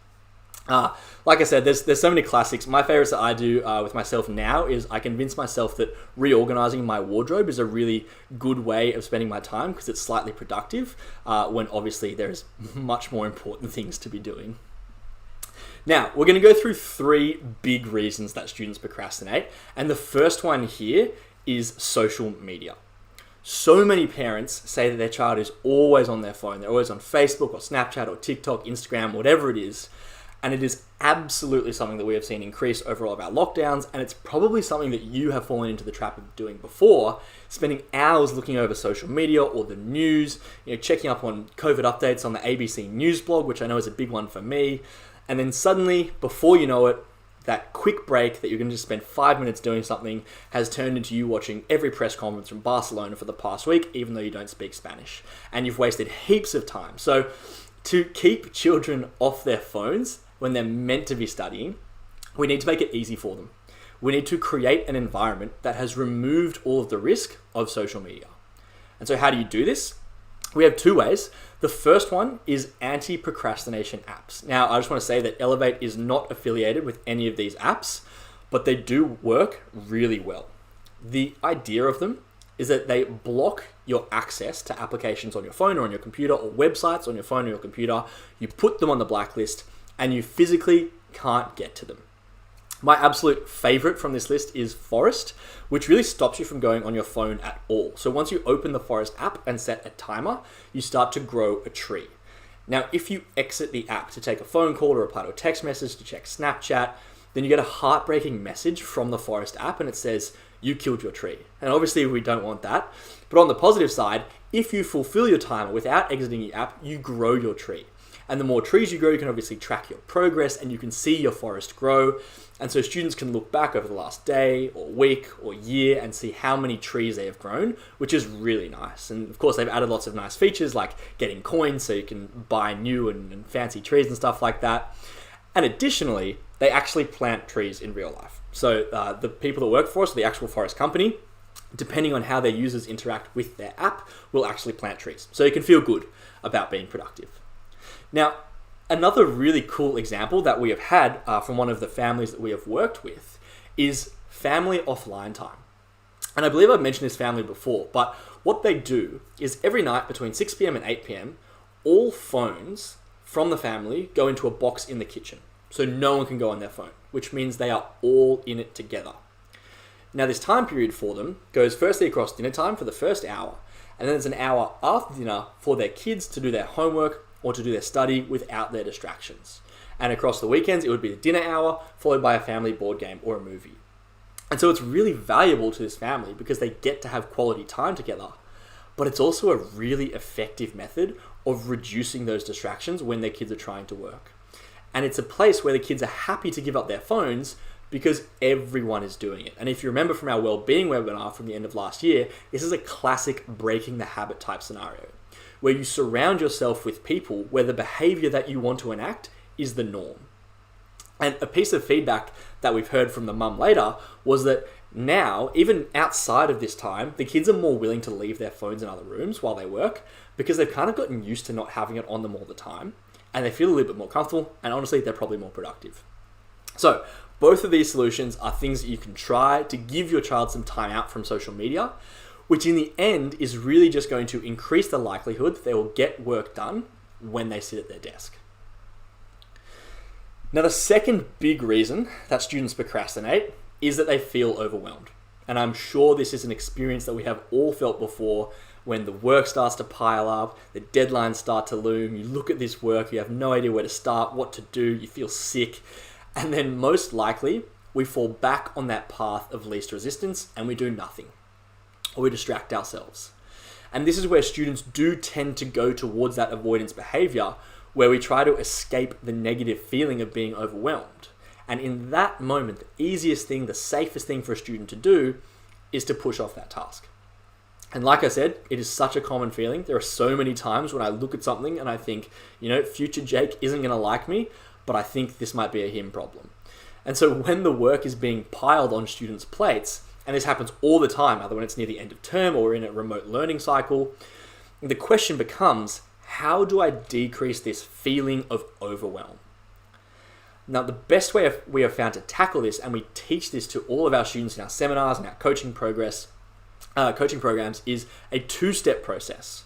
Like I said, there's so many classics. My favorites that I do with myself now is I convince myself that reorganizing my wardrobe is a really good way of spending my time because it's slightly productive when obviously there's much more important things to be doing. Now, we're going to go through 3 big reasons that students procrastinate. And the first one here is social media. So many parents say that their child is always on their phone. They're always on Facebook or Snapchat or TikTok, Instagram, whatever it is. And it is absolutely something that we have seen increase over all of our lockdowns. And it's probably something that you have fallen into the trap of doing before, spending hours looking over social media or the news, checking up on COVID updates on the ABC News blog, which I know is a big one for me. And then suddenly, before you know it, that quick break that you're going to just spend 5 minutes doing something has turned into you watching every press conference from Barcelona for the past week, even though you don't speak Spanish. And you've wasted heaps of time. So to keep children off their phones when they're meant to be studying, we need to make it easy for them. We need to create an environment that has removed all of the risk of social media. And so how do you do this? We have 2 ways. The first one is anti-procrastination apps. Now, I just want to say that Elevate is not affiliated with any of these apps, but they do work really well. The idea of them is that they block your access to applications on your phone or on your computer or websites on your phone or your computer. You put them on the blacklist and you physically can't get to them. My absolute favorite from this list is Forest, which really stops you from going on your phone at all. So once you open the Forest app and set a timer, you start to grow a tree. Now, if you exit the app to take a phone call or reply to a text message, to check Snapchat, then you get a heartbreaking message from the Forest app and it says, you killed your tree. And obviously we don't want that. But on the positive side, if you fulfill your timer without exiting the app, you grow your tree. And the more trees you grow, you can obviously track your progress and you can see your forest grow. And so students can look back over the last day or week or year and see how many trees they have grown, which is really nice. And of course, they've added lots of nice features like getting coins so you can buy new and fancy trees and stuff like that. And additionally, they actually plant trees in real life. So the people that work for us, the actual forest company, depending on how their users interact with their app, will actually plant trees. So you can feel good about being productive. Now, another really cool example that we have had from one of the families that we have worked with is family offline time. And I believe I've mentioned this family before, but what they do is every night between 6 p.m. and 8 p.m., all phones from the family go into a box in the kitchen. So no one can go on their phone, which means they are all in it together. Now, this time period for them goes firstly across dinner time for the first hour, and then there's an hour after dinner for their kids to do their homework or to do their study without their distractions. And across the weekends, it would be the dinner hour, followed by a family board game or a movie. And so it's really valuable to this family because they get to have quality time together, but it's also a really effective method of reducing those distractions when their kids are trying to work. And it's a place where the kids are happy to give up their phones because everyone is doing it. And if you remember from our well-being webinar from the end of last year, this is a classic breaking the habit type scenario, where you surround yourself with people where the behavior that you want to enact is the norm. And a piece of feedback that we've heard from the mum later was that now, even outside of this time, the kids are more willing to leave their phones in other rooms while they work because they've kind of gotten used to not having it on them all the time, and they feel a little bit more comfortable, and honestly, they're probably more productive. So both of these solutions are things that you can try to give your child some time out from social media, which in the end is really just going to increase the likelihood that they will get work done when they sit at their desk. Now, the second big reason that students procrastinate is that they feel overwhelmed. And I'm sure this is an experience that we have all felt before when the work starts to pile up, the deadlines start to loom, you look at this work, you have no idea where to start, what to do, you feel sick, and then most likely we fall back on that path of least resistance and we do nothing, or we distract ourselves. And this is where students do tend to go towards that avoidance behavior, where we try to escape the negative feeling of being overwhelmed. And in that moment, the easiest thing, the safest thing for a student to do is to push off that task. And like I said, it is such a common feeling. There are so many times when I look at something and I think, future Jake isn't going to like me, but I think this might be a him problem. And so when the work is being piled on students' plates, and this happens all the time, either when it's near the end of term or in a remote learning cycle, the question becomes, how do I decrease this feeling of overwhelm? Now, the best way we have found to tackle this, and we teach this to all of our students in our seminars and our coaching programs, is a two-step process.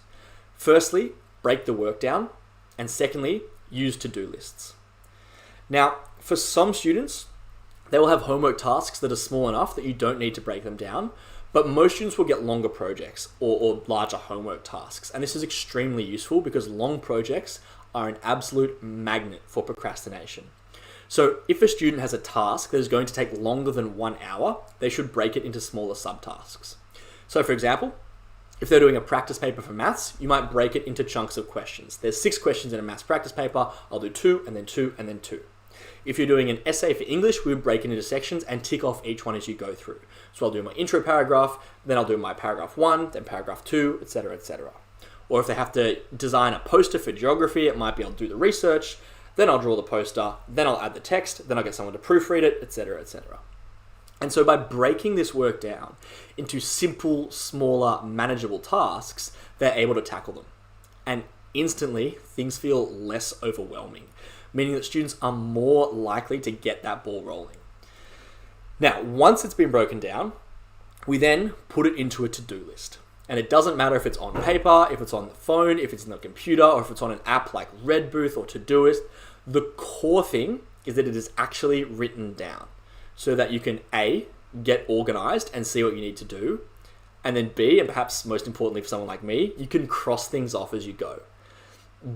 Firstly, break the work down, and secondly, use to-do lists. Now, for some students, they will have homework tasks that are small enough that you don't need to break them down, but most students will get longer projects or larger homework tasks. And this is extremely useful because long projects are an absolute magnet for procrastination. So if a student has a task that is going to take longer than 1 hour, they should break it into smaller subtasks. So for example, if they're doing a practice paper for maths, you might break it into chunks of questions. There's 6 questions in a maths practice paper. I'll do 2 and then 2 and then 2. If you're doing an essay for English, we would break it into sections and tick off each one as you go through. So I'll do my intro paragraph, then I'll do my paragraph 1, then paragraph 2, etc., etc. Or if they have to design a poster for geography, it might be I'll do the research, then I'll draw the poster, then I'll add the text, then I'll get someone to proofread it, etc., etc. And so by breaking this work down into simple, smaller, manageable tasks, they're able to tackle them. And instantly, things feel less overwhelming, meaning that students are more likely to get that ball rolling. Now, once it's been broken down, we then put it into a to-do list. And it doesn't matter if it's on paper, if it's on the phone, if it's in the computer, or if it's on an app like Redbooth or Todoist. The core thing is that it is actually written down so that you can A, get organized and see what you need to do, and then B, and perhaps most importantly for someone like me, you can cross things off as you go.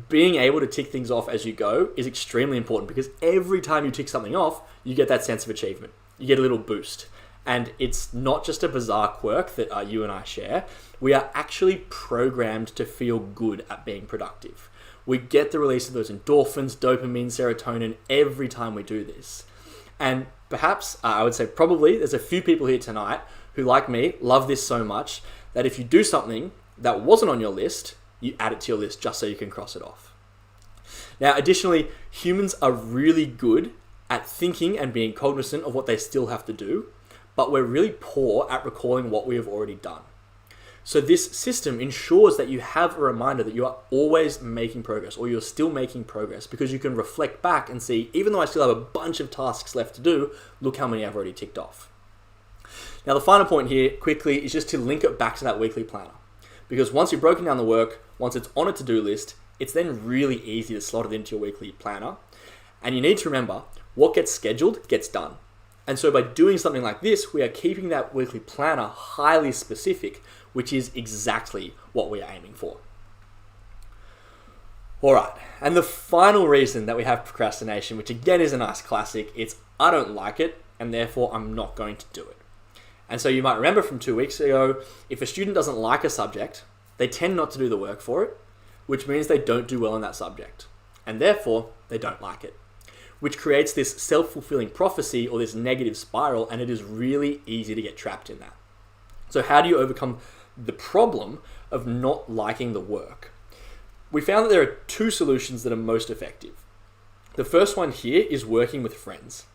Being able to tick things off as you go is extremely important because every time you tick something off, you get that sense of achievement. You get a little boost. And it's not just a bizarre quirk that you and I share. We are actually programmed to feel good at being productive. We get the release of those endorphins, dopamine, serotonin every time we do this. And perhaps, I would say probably, there's a few people here tonight who, like me, love this so much that if you do something that wasn't on your list, you add it to your list just so you can cross it off. Now, additionally, humans are really good at thinking and being cognizant of what they still have to do, but we're really poor at recalling what we have already done. So this system ensures that you have a reminder that you are always making progress, or you're still making progress, because you can reflect back and see, even though I still have a bunch of tasks left to do, look how many I've already ticked off. Now, the final point here, quickly, is just to link it back to that weekly planner. Because once you've broken down the work, once it's on a to-do list, it's then really easy to slot it into your weekly planner. And you need to remember, what gets scheduled gets done. And so by doing something like this, we are keeping that weekly planner highly specific, which is exactly what we are aiming for. All right, and the final reason that we have procrastination, which again is a nice classic, it's I don't like it, and therefore I'm not going to do it. And so you might remember from 2 weeks ago, if a student doesn't like a subject, they tend not to do the work for it, which means they don't do well in that subject, and therefore they don't like it, which creates this self-fulfilling prophecy or this negative spiral, and it is really easy to get trapped in that. So how do you overcome the problem of not liking the work? We found that there are 2 solutions that are most effective. The first one here is working with friends.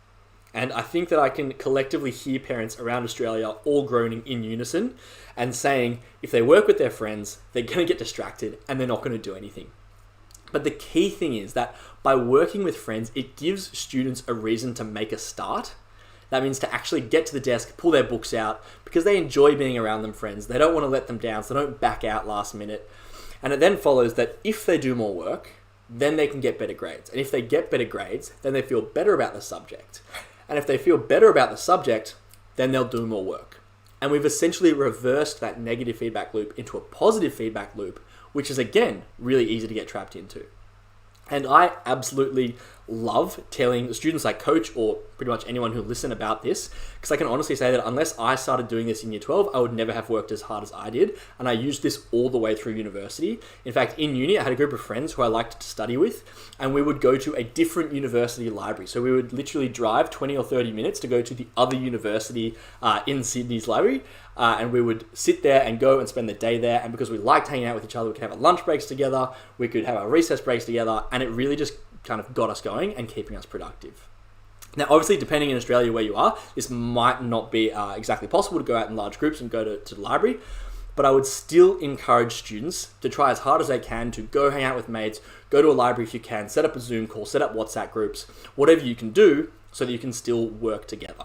And I think that I can collectively hear parents around Australia all groaning in unison and saying if they work with their friends, they're going to get distracted and they're not going to do anything. But the key thing is that by working with friends, it gives students a reason to make a start. That means to actually get to the desk, pull their books out, because they enjoy being around them friends. They don't want to let them down, so they don't back out last minute. And it then follows that if they do more work, then they can get better grades. And if they get better grades, then they feel better about the subject. And if they feel better about the subject, then they'll do more work. And we've essentially reversed that negative feedback loop into a positive feedback loop, which is, again, really easy to get trapped into. And I absolutely love telling the students I coach, or pretty much anyone who listen, about this, because I can honestly say that unless I started doing this in year 12, I would never have worked as hard as I did. And I used this all the way through university. In fact, in uni, I had a group of friends who I liked to study with, and we would go to a different university library. So we would literally drive 20 or 30 minutes to go to the other university in Sydney's library. And we would sit there and go and spend the day there. And because we liked hanging out with each other, we could have our lunch breaks together, we could have our recess breaks together, and it really just kind of got us going and keeping us productive. Now, obviously, depending in Australia where you are, this might not be exactly possible to go out in large groups and go to the library. but I would still encourage students to try as hard as they can to go hang out with mates, go to a library if you can, set up a Zoom call, set up WhatsApp groups, whatever you can do so that you can still work together.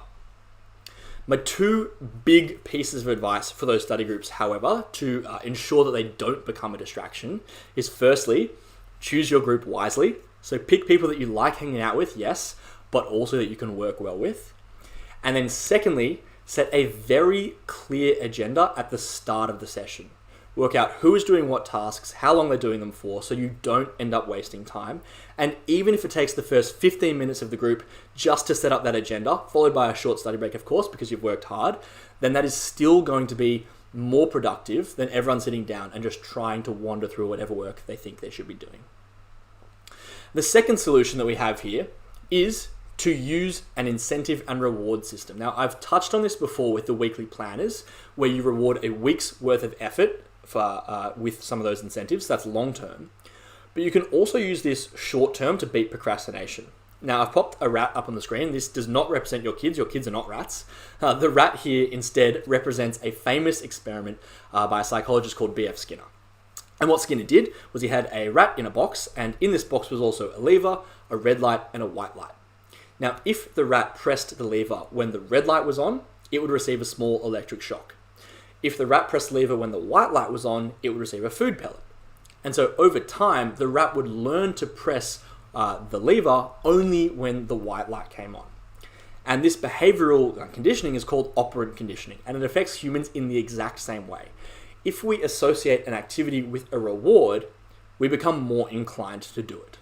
My two big pieces of advice for those study groups, however, to ensure that they don't become a distraction is firstly, choose your group wisely. So pick people that you like hanging out with, yes, but also that you can work well with. And then secondly, set a very clear agenda at the start of the session. Work out who is doing what tasks, how long they're doing them for, so you don't end up wasting time. And even if it takes the first 15 minutes of the group just to set up that agenda, followed by a short study break, of course, because you've worked hard, then that is still going to be more productive than everyone sitting down and just trying to wander through whatever work they think they should be doing. The second solution that we have here is to use an incentive and reward system. Now, I've touched on this before with the weekly planners, where you reward a week's worth of effort with some of those incentives. That's long term. But you can also use this short term to beat procrastination. Now, I've popped a rat up on the screen. This does not represent your kids. Your kids are not rats. The rat here instead represents a famous experiment by a psychologist called B.F. Skinner. And what Skinner did was he had a rat in a box, and in this box was also a lever, a red light, and a white light. Now, if the rat pressed the lever when the red light was on, it would receive a small electric shock. If the rat pressed the lever when the white light was on, it would receive a food pellet. And so over time, the rat would learn to press the lever only when the white light came on. And this behavioral conditioning is called operant conditioning, and it affects humans in the exact same way. If we associate an activity with a reward, we become more inclined to do it.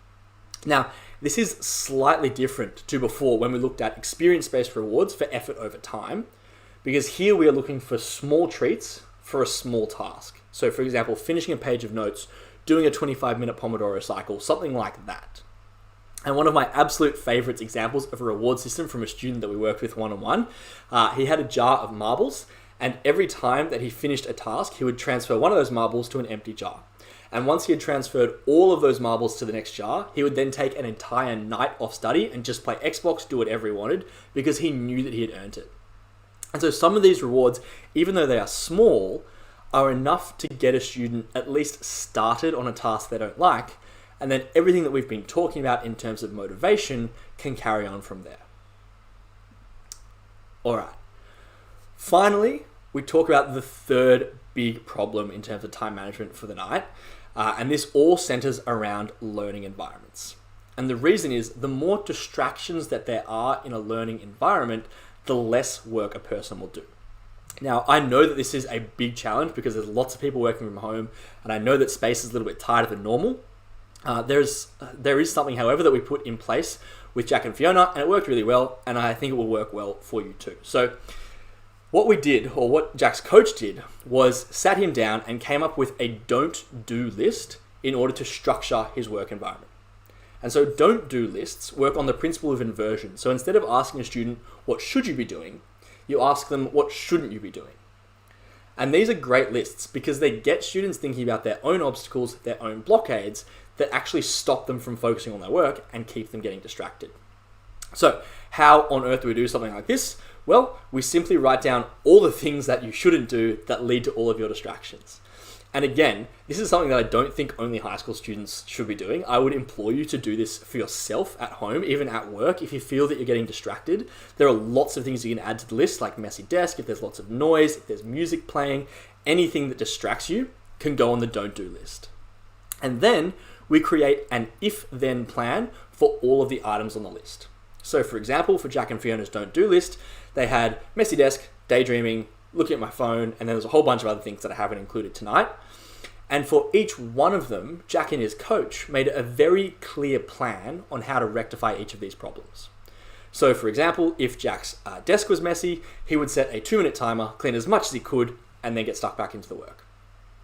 Now, this is slightly different to before when we looked at experience-based rewards for effort over time, because here we are looking for small treats for a small task. So for example, finishing a page of notes, doing a 25-minute Pomodoro cycle, something like that. And one of my absolute favorites examples of a reward system from a student that we worked with one-on-one, he had a jar of marbles, and every time that he finished a task, he would transfer one of those marbles to an empty jar. And once he had transferred all of those marbles to the next jar, he would then take an entire night off study and just play Xbox, do whatever he wanted, because he knew that he had earned it. And so some of these rewards, even though they are small, are enough to get a student at least started on a task they don't like, and then everything that we've been talking about in terms of motivation can carry on from there. All right. Finally, we talk about the third big problem in terms of time management for the night, and this all centers around learning environments. And the reason is the more distractions that there are in a learning environment, the less work a person will do. Now, I know that this is a big challenge because there's lots of people working from home, and I know that space is a little bit tighter than normal. There is something, however, that we put in place with Jack and Fiona, and it worked really well, and I think it will work well for you too. So what we did, or what Jack's coach did, was sat him down and came up with a don't do list in order to structure his work environment. And so don't do lists work on the principle of inversion. So instead of asking a student, what should you be doing? You ask them, what shouldn't you be doing? And these are great lists because they get students thinking about their own obstacles, their own blockades that actually stop them from focusing on their work and keep them getting distracted. So how on earth do we do something like this? Well, we simply write down all the things that you shouldn't do that lead to all of your distractions. And again, this is something that I don't think only high school students should be doing. I would implore you to do this for yourself at home, even at work. If you feel that you're getting distracted, there are lots of things you can add to the list, like messy desk, if there's lots of noise, if there's music playing, anything that distracts you can go on the don't do list. And then we create an if-then plan for all of the items on the list. So for example, for Jack and Fiona's don't do list, they had messy desk, daydreaming, looking at my phone, and then there's a whole bunch of other things that I haven't included tonight. And for each one of them, Jack and his coach made a very clear plan on how to rectify each of these problems. So for example, if Jack's desk was messy, he would set a 2-minute timer, clean as much as he could, and then get stuck back into the work.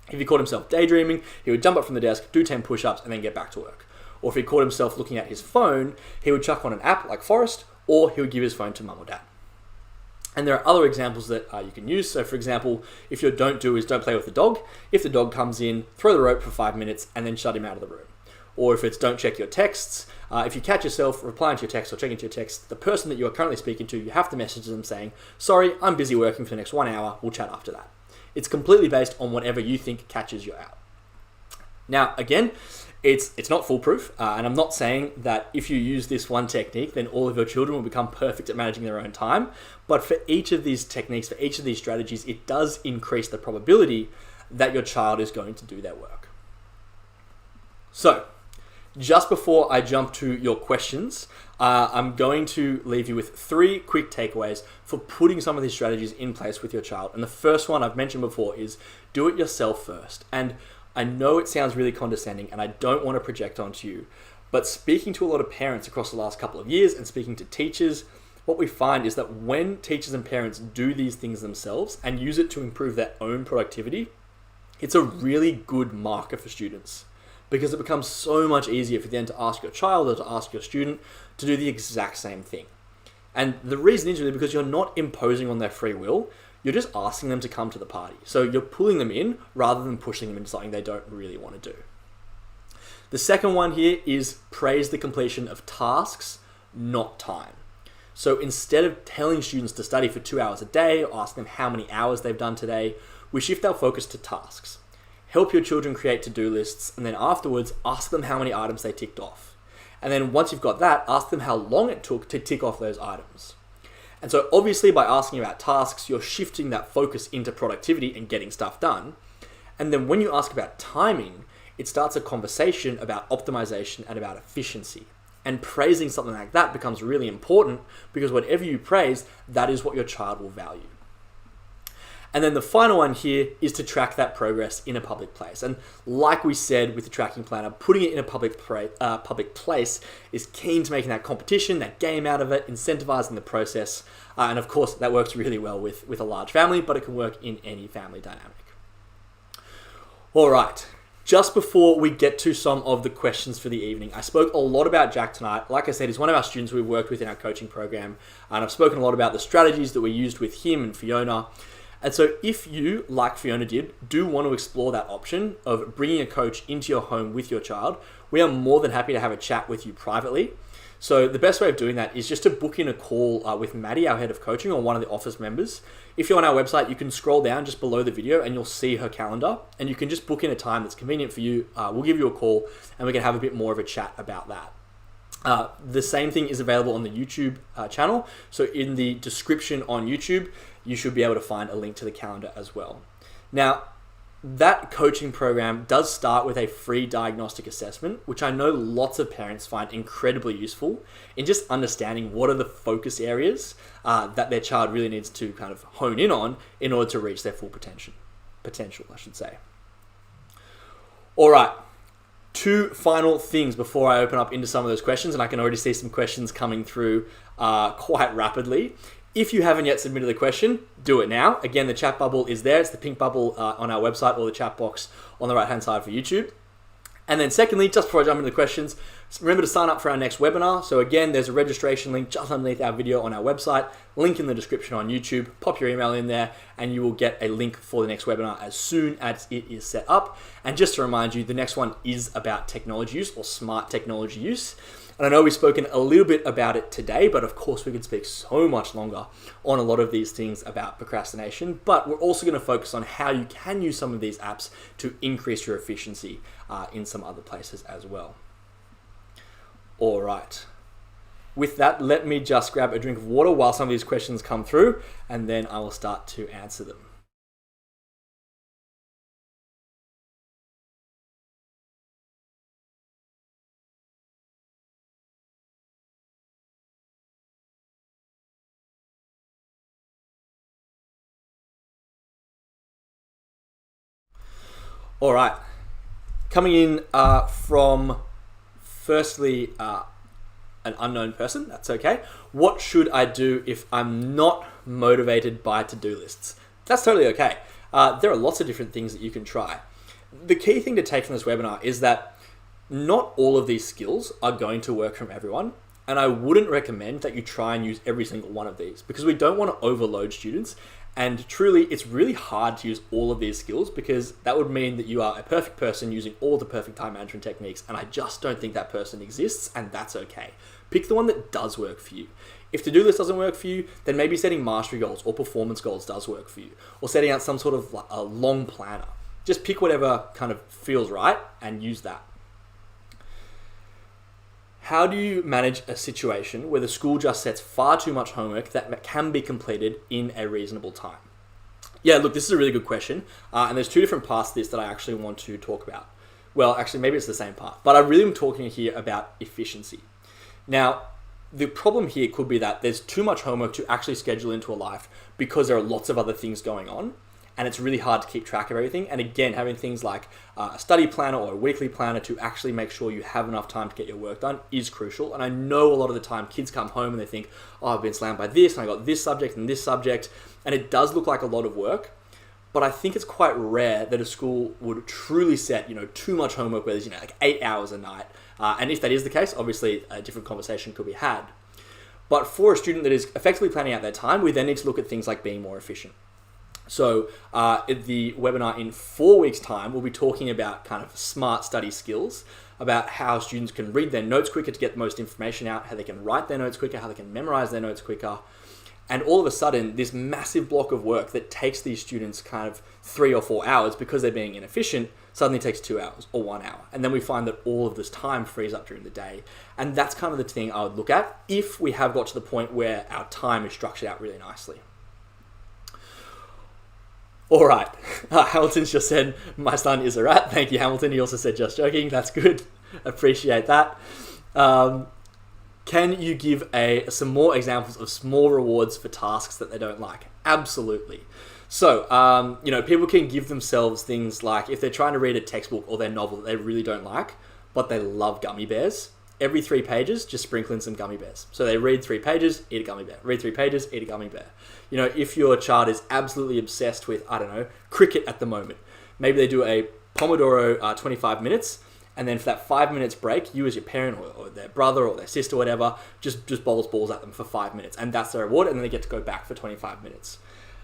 If he caught himself daydreaming, he would jump up from the desk, do 10 push-ups, and then get back to work. Or if he caught himself looking at his phone, he would chuck on an app like Forest, or he would give his phone to mum or dad. And there are other examples that you can use. So for example, if your don't do is don't play with the dog. If the dog comes in, throw the rope for 5 minutes and then shut him out of the room. Or if it's don't check your texts, if you catch yourself replying to your text or checking to your text, the person that you are currently speaking to, you have to message them saying, sorry, I'm busy working for the next 1 hour, we'll chat after that. It's completely based on whatever you think catches your eye. Now, again, it's not foolproof, and I'm not saying that if you use this one technique, then all of your children will become perfect at managing their own time. But for each of these techniques, for each of these strategies, it does increase the probability that your child is going to do their work. So, just before I jump to your questions, I'm going to leave you with 3 quick takeaways for putting some of these strategies in place with your child. And the first one I've mentioned before is do it yourself first. And I know it sounds really condescending and I don't want to project onto you, but speaking to a lot of parents across the last couple of years and speaking to teachers, what we find is that when teachers and parents do these things themselves and use it to improve their own productivity, it's a really good marker for students, because it becomes so much easier for them to ask your child or to ask your student to do the exact same thing. And the reason is really because you're not imposing on their free will, you're just asking them to come to the party. So you're pulling them in rather than pushing them into something they don't really want to do. The second one here is praise the completion of tasks, not time. So instead of telling students to study for 2 hours a day or ask them how many hours they've done today, we shift our focus to tasks. Help your children create to-do lists, and then afterwards ask them how many items they ticked off. And then once you've got that, ask them how long it took to tick off those items. And so obviously by asking about tasks, you're shifting that focus into productivity and getting stuff done. And then when you ask about timing, it starts a conversation about optimization and about efficiency. And praising something like that becomes really important, because whatever you praise, that is what your child will value. And then the final one here is to track that progress in a public place. And like we said with the tracking planner, putting it in a public place is keen to making that competition, that game out of it, incentivizing the process. And of course, that works really well with a large family, but it can work in any family dynamic. All right. Just before we get to some of the questions for the evening, I spoke a lot about Jack tonight. Like I said, he's one of our students we've worked with in our coaching program. And I've spoken a lot about the strategies that we used with him and Fiona. And so if you, like Fiona did, do want to explore that option of bringing a coach into your home with your child, we are more than happy to have a chat with you privately. So the best way of doing that is just to book in a call with Maddie, our head of coaching, or one of the office members. If you're on our website, you can scroll down just below the video and you'll see her calendar, and you can just book in a time that's convenient for you. We'll give you a call and we can have a bit more of a chat about that. The same thing is available on the YouTube channel. So in the description on YouTube, you should be able to find a link to the calendar as well. Now, that coaching program does start with a free diagnostic assessment, which I know lots of parents find incredibly useful in just understanding what are the focus areas that their child really needs to kind of hone in on in order to reach their full potential, I should say. All right. 2 final things before I open up into some of those questions, and I can already see some questions coming through quite rapidly. If you haven't yet submitted a question, do it now. Again, the chat bubble is there. It's the pink bubble on our website, or the chat box on the right-hand side for YouTube. And then secondly, just before I jump into the questions, remember to sign up for our next webinar. So again, there's a registration link just underneath our video on our website, link in the description on YouTube, pop your email in there, and you will get a link for the next webinar as soon as it is set up. And just to remind you, the next one is about technology use, or smart technology use. And I know we've spoken a little bit about it today, but of course we could speak so much longer on a lot of these things about procrastination. But we're also going to focus on how you can use some of these apps to increase your efficiency in some other places as well. All right. With that, let me just grab a drink of water while some of these questions come through, and then I will start to answer them. All right, coming in from firstly an unknown person, that's okay. What should I do if I'm not motivated by to-do lists? That's totally okay. There are lots of different things that you can try. The key thing to take from this webinar is that not all of these skills are going to work from everyone, and I wouldn't recommend that you try and use every single one of these, because we don't want to overload students And truly, it's really hard to use all of these skills because that would mean that you are a perfect person using all the perfect time management techniques. And I just don't think that person exists, and that's okay. Pick the one that does work for you. If to-do list doesn't work for you, then maybe setting mastery goals or performance goals does work for you, or setting out some sort of a long planner. Just pick whatever kind of feels right and use that. How do you manage a situation where the school just sets far too much homework that can be completed in a reasonable time? Yeah, look, this is a really good question. And there's two different parts to this that I actually want to talk about. Well, actually, maybe it's the same part, but I really am talking here about efficiency. Now, the problem here could be that there's too much homework to actually schedule into a life because there are lots of other things going on. And it's really hard to keep track of everything. And again, having things like a study planner or a weekly planner to actually make sure you have enough time to get your work done is crucial. And I know a lot of the time kids come home and they think, oh, I've been slammed by this and I got this subject and this subject. And it does look like a lot of work. But I think it's quite rare that a school would truly set, too much homework where there's, like 8 hours a night. And if that is the case, obviously a different conversation could be had. But for a student that is effectively planning out their time, we then need to look at things like being more efficient. So at the webinar in 4 weeks' time, we'll be talking about kind of smart study skills, about how students can read their notes quicker to get the most information out, how they can write their notes quicker, how they can memorize their notes quicker. And all of a sudden, this massive block of work that takes these students kind of 3 or 4 hours because they're being inefficient suddenly takes 2 hours or 1 hour. And then we find that all of this time frees up during the day. And that's kind of the thing I would look at if we have got to the point where our time is structured out really nicely. All right, Hamilton's just said, my son is a rat. Thank you, Hamilton. He also said, just joking. That's good. Appreciate that. Can you give some more examples of small rewards for tasks that they don't like? Absolutely. So, people can give themselves things like if they're trying to read a textbook or their novel that they really don't like, but they love gummy bears. Every 3 pages, just sprinkle in some gummy bears. So they read 3 pages, eat a gummy bear. Read 3 pages, eat a gummy bear. If your child is absolutely obsessed with, cricket at the moment, maybe they do a Pomodoro 25 minutes, and then for that 5 minutes break, you as your parent or their brother or their sister or whatever, just bowls balls at them for 5 minutes. And that's their reward, and then they get to go back for 25 minutes.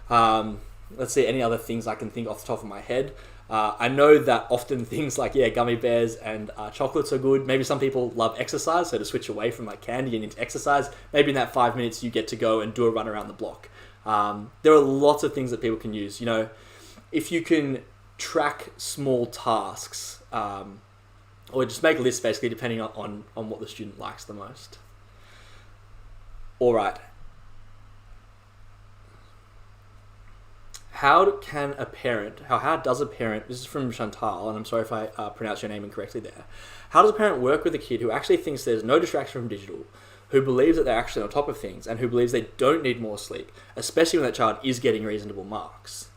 Let's see, any other things I can think off the top of my head. I know that often things like, gummy bears and chocolates are good. Maybe some people love exercise, so to switch away from like candy and into exercise, maybe in that 5 minutes you get to go and do a run around the block. There are lots of things that people can use. If you can track small tasks, or just make lists basically depending on what the student likes the most. All right. How does a parent, this is from Chantal, and I'm sorry if I pronounced your name incorrectly there. How does a parent work with a kid who actually thinks there's no distraction from digital, who believes that they're actually on top of things, and who believes they don't need more sleep, especially when that child is getting reasonable marks?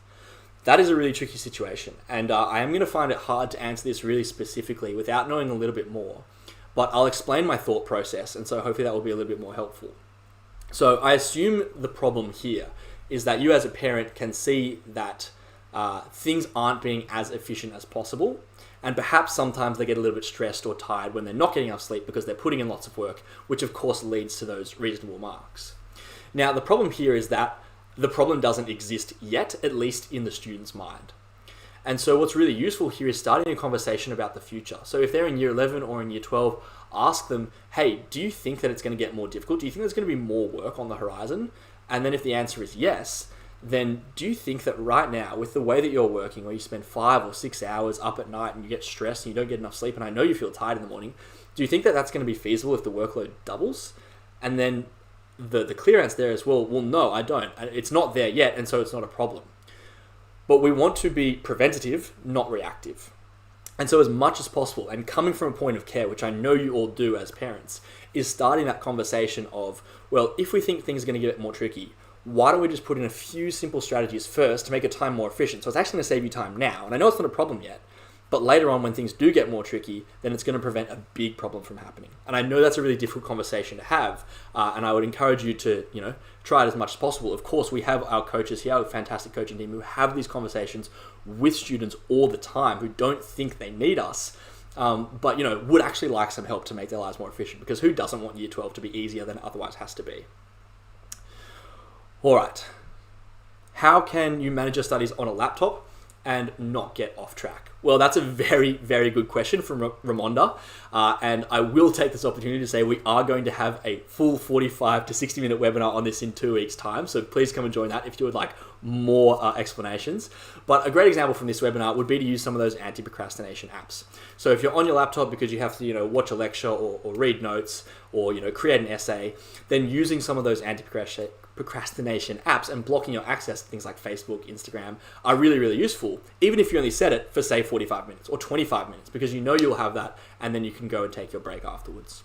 That is a really tricky situation, and I am going to find it hard to answer this really specifically without knowing a little bit more, but I'll explain my thought process, and so hopefully that will be a little bit more helpful. So I assume the problem here is that you as a parent can see that things aren't being as efficient as possible, and perhaps sometimes they get a little bit stressed or tired when they're not getting enough sleep because they're putting in lots of work, which of course leads to those reasonable marks. Now, the problem here is that the problem doesn't exist yet, at least in the student's mind. And so what's really useful here is starting a conversation about the future. So if they're in year 11 or in year 12, ask them, hey, do you think that it's going to get more difficult? Do you think there's going to be more work on the horizon? And then if the answer is yes, then do you think that right now, with the way that you're working, where you spend 5 or 6 hours up at night and you get stressed and you don't get enough sleep, and I know you feel tired in the morning, do you think that that's going to be feasible if the workload doubles? And then the clear answer there is, well, no, I don't. It's not there yet, and so it's not a problem. But we want to be preventative, not reactive. And so as much as possible, and coming from a point of care, which I know you all do as parents, is starting that conversation of, well, if we think things are going to get more tricky, why don't we just put in a few simple strategies first to make your time more efficient? So it's actually going to save you time now. And I know it's not a problem yet, but later on when things do get more tricky, then it's going to prevent a big problem from happening. And I know that's a really difficult conversation to have. And I would encourage you to, try it as much as possible. Of course, we have our coaches here, our fantastic coaching team, who have these conversations with students all the time, who don't think they need us, but would actually like some help to make their lives more efficient, because who doesn't want year 12 to be easier than it otherwise has to be? All right. How can you manage your studies on a laptop and not get off track? Well, that's a very, very good question from Ramonda. And I will take this opportunity to say we are going to have a full 45 to 60 minute webinar on this in 2 weeks' time. So please come and join that if you would like more explanations. But a great example from this webinar would be to use some of those anti-procrastination apps. So if you're on your laptop because you have to, watch a lecture or read notes or, create an essay, then using some of those anti-procrastination apps and blocking your access to things like Facebook, Instagram are really, really useful, even if you only set it for, say, 45 minutes or 25 minutes, because you'll have that and then you can go and take your break afterwards.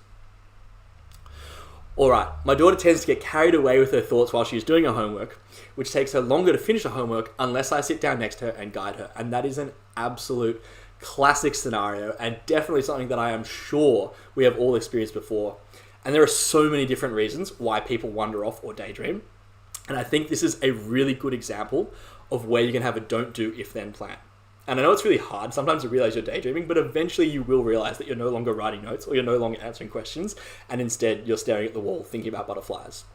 All right, my daughter tends to get carried away with her thoughts while she's doing her homework, which takes her longer to finish her homework unless I sit down next to her and guide her. And that is an absolute classic scenario and definitely something that I am sure we have all experienced before. And there are so many different reasons why people wander off or daydream. And I think this is a really good example of where you can have a don't do if then plan. And I know it's really hard sometimes to realize you're daydreaming, but eventually you will realize that you're no longer writing notes or you're no longer answering questions, and instead you're staring at the wall thinking about butterflies.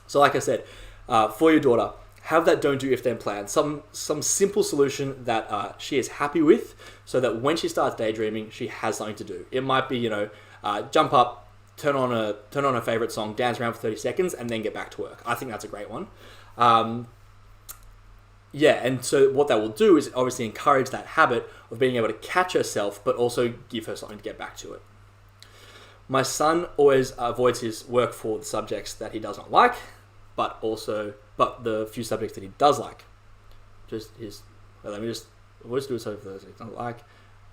So like I said, for your daughter, have that don't do if then plan, some simple solution that she is happy with, so that when she starts daydreaming, she has something to do. It might be, jump up, turn on a favorite song, dance around for 30 seconds, and then get back to work. I think that's a great one. And so what that will do is obviously encourage that habit of being able to catch herself, but also give her something to get back to it. My son always avoids his work for the subjects that he does not like, but the few subjects that he does like. We'll just do a subject for those he doesn't like.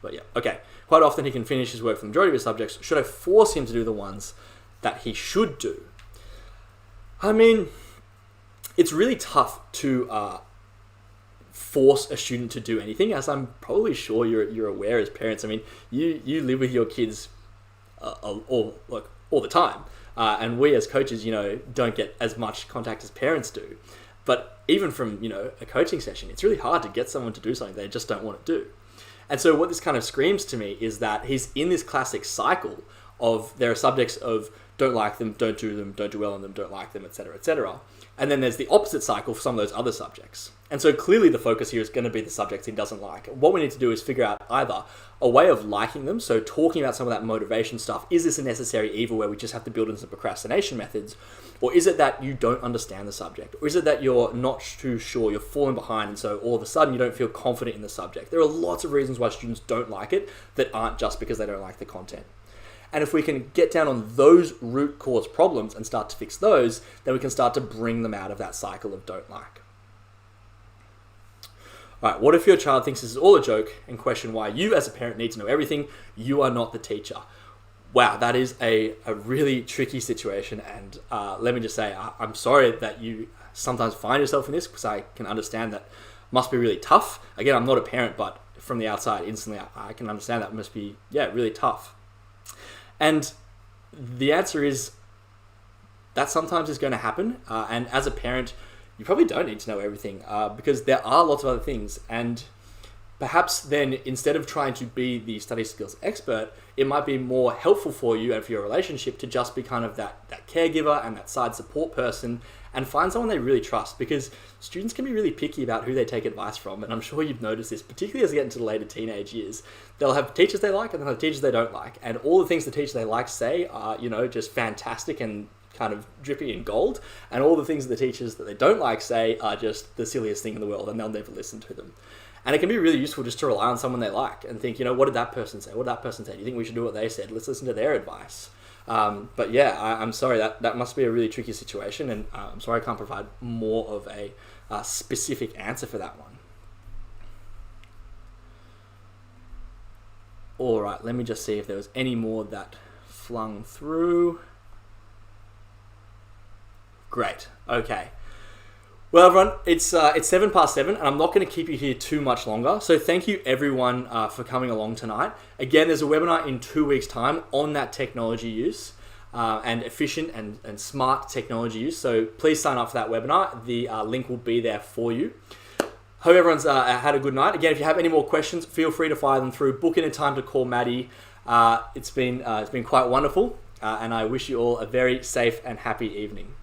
But yeah, okay. Quite often he can finish his work for the majority of his subjects. Should I force him to do the ones that he should do? I mean, it's really tough to force a student to do anything, as I'm probably sure you're aware as parents. I mean, you live with your kids all the time, and we as coaches, don't get as much contact as parents do. But even from a coaching session, it's really hard to get someone to do something they just don't want to do. And so what this kind of screams to me is that he's in this classic cycle of there are subjects of don't like them, don't do well on them, don't like them, etc., etc. And then there's the opposite cycle for some of those other subjects. And so clearly the focus here is going to be the subjects he doesn't like. What we need to do is figure out either a way of liking them, so talking about some of that motivation stuff. Is this a necessary evil where we just have to build in some procrastination methods? Or is it that you don't understand the subject? Or is it that you're not too sure, you're falling behind, and so all of a sudden you don't feel confident in the subject? There are lots of reasons why students don't like it that aren't just because they don't like the content. And if we can get down on those root cause problems and start to fix those, then we can start to bring them out of that cycle of don't like. All right, what if your child thinks this is all a joke and question why you as a parent need to know everything? You are not the teacher. Wow, that is a really tricky situation. And let me just say, I'm sorry that you sometimes find yourself in this, because I can understand that must be really tough. Again, I'm not a parent, but from the outside, instantly, I can understand that must be, really tough. And the answer is that sometimes is going to happen. And as a parent, you probably don't need to know everything because there are lots of other things. And perhaps then instead of trying to be the study skills expert, it might be more helpful for you and for your relationship to just be kind of that caregiver and that side support person, and find someone they really trust, because students can be really picky about who they take advice from. And I'm sure you've noticed this, particularly as they get into the later teenage years. They'll have teachers they like and they'll have teachers they don't like. And all the things the teachers they like say are, just fantastic and kind of dripping in gold. And all the things the teachers that they don't like say are just the silliest thing in the world, and they'll never listen to them. And it can be really useful just to rely on someone they like and think, what did that person say? What did that person say? Do you think we should do what they said? Let's listen to their advice. But yeah, I'm sorry, that must be a really tricky situation, and I'm sorry I can't provide more of a specific answer for that one. All right, let me just see if there was any more that flung through. Great, okay. Well, everyone, it's 7:07, and I'm not going to keep you here too much longer. So thank you, everyone, for coming along tonight. Again, there's a webinar in 2 weeks' time on that technology use and efficient and smart technology use. So please sign up for that webinar. The link will be there for you. Hope everyone's had a good night. Again, if you have any more questions, feel free to fire them through. Book in a time to call Maddie. It's been quite wonderful, and I wish you all a very safe and happy evening.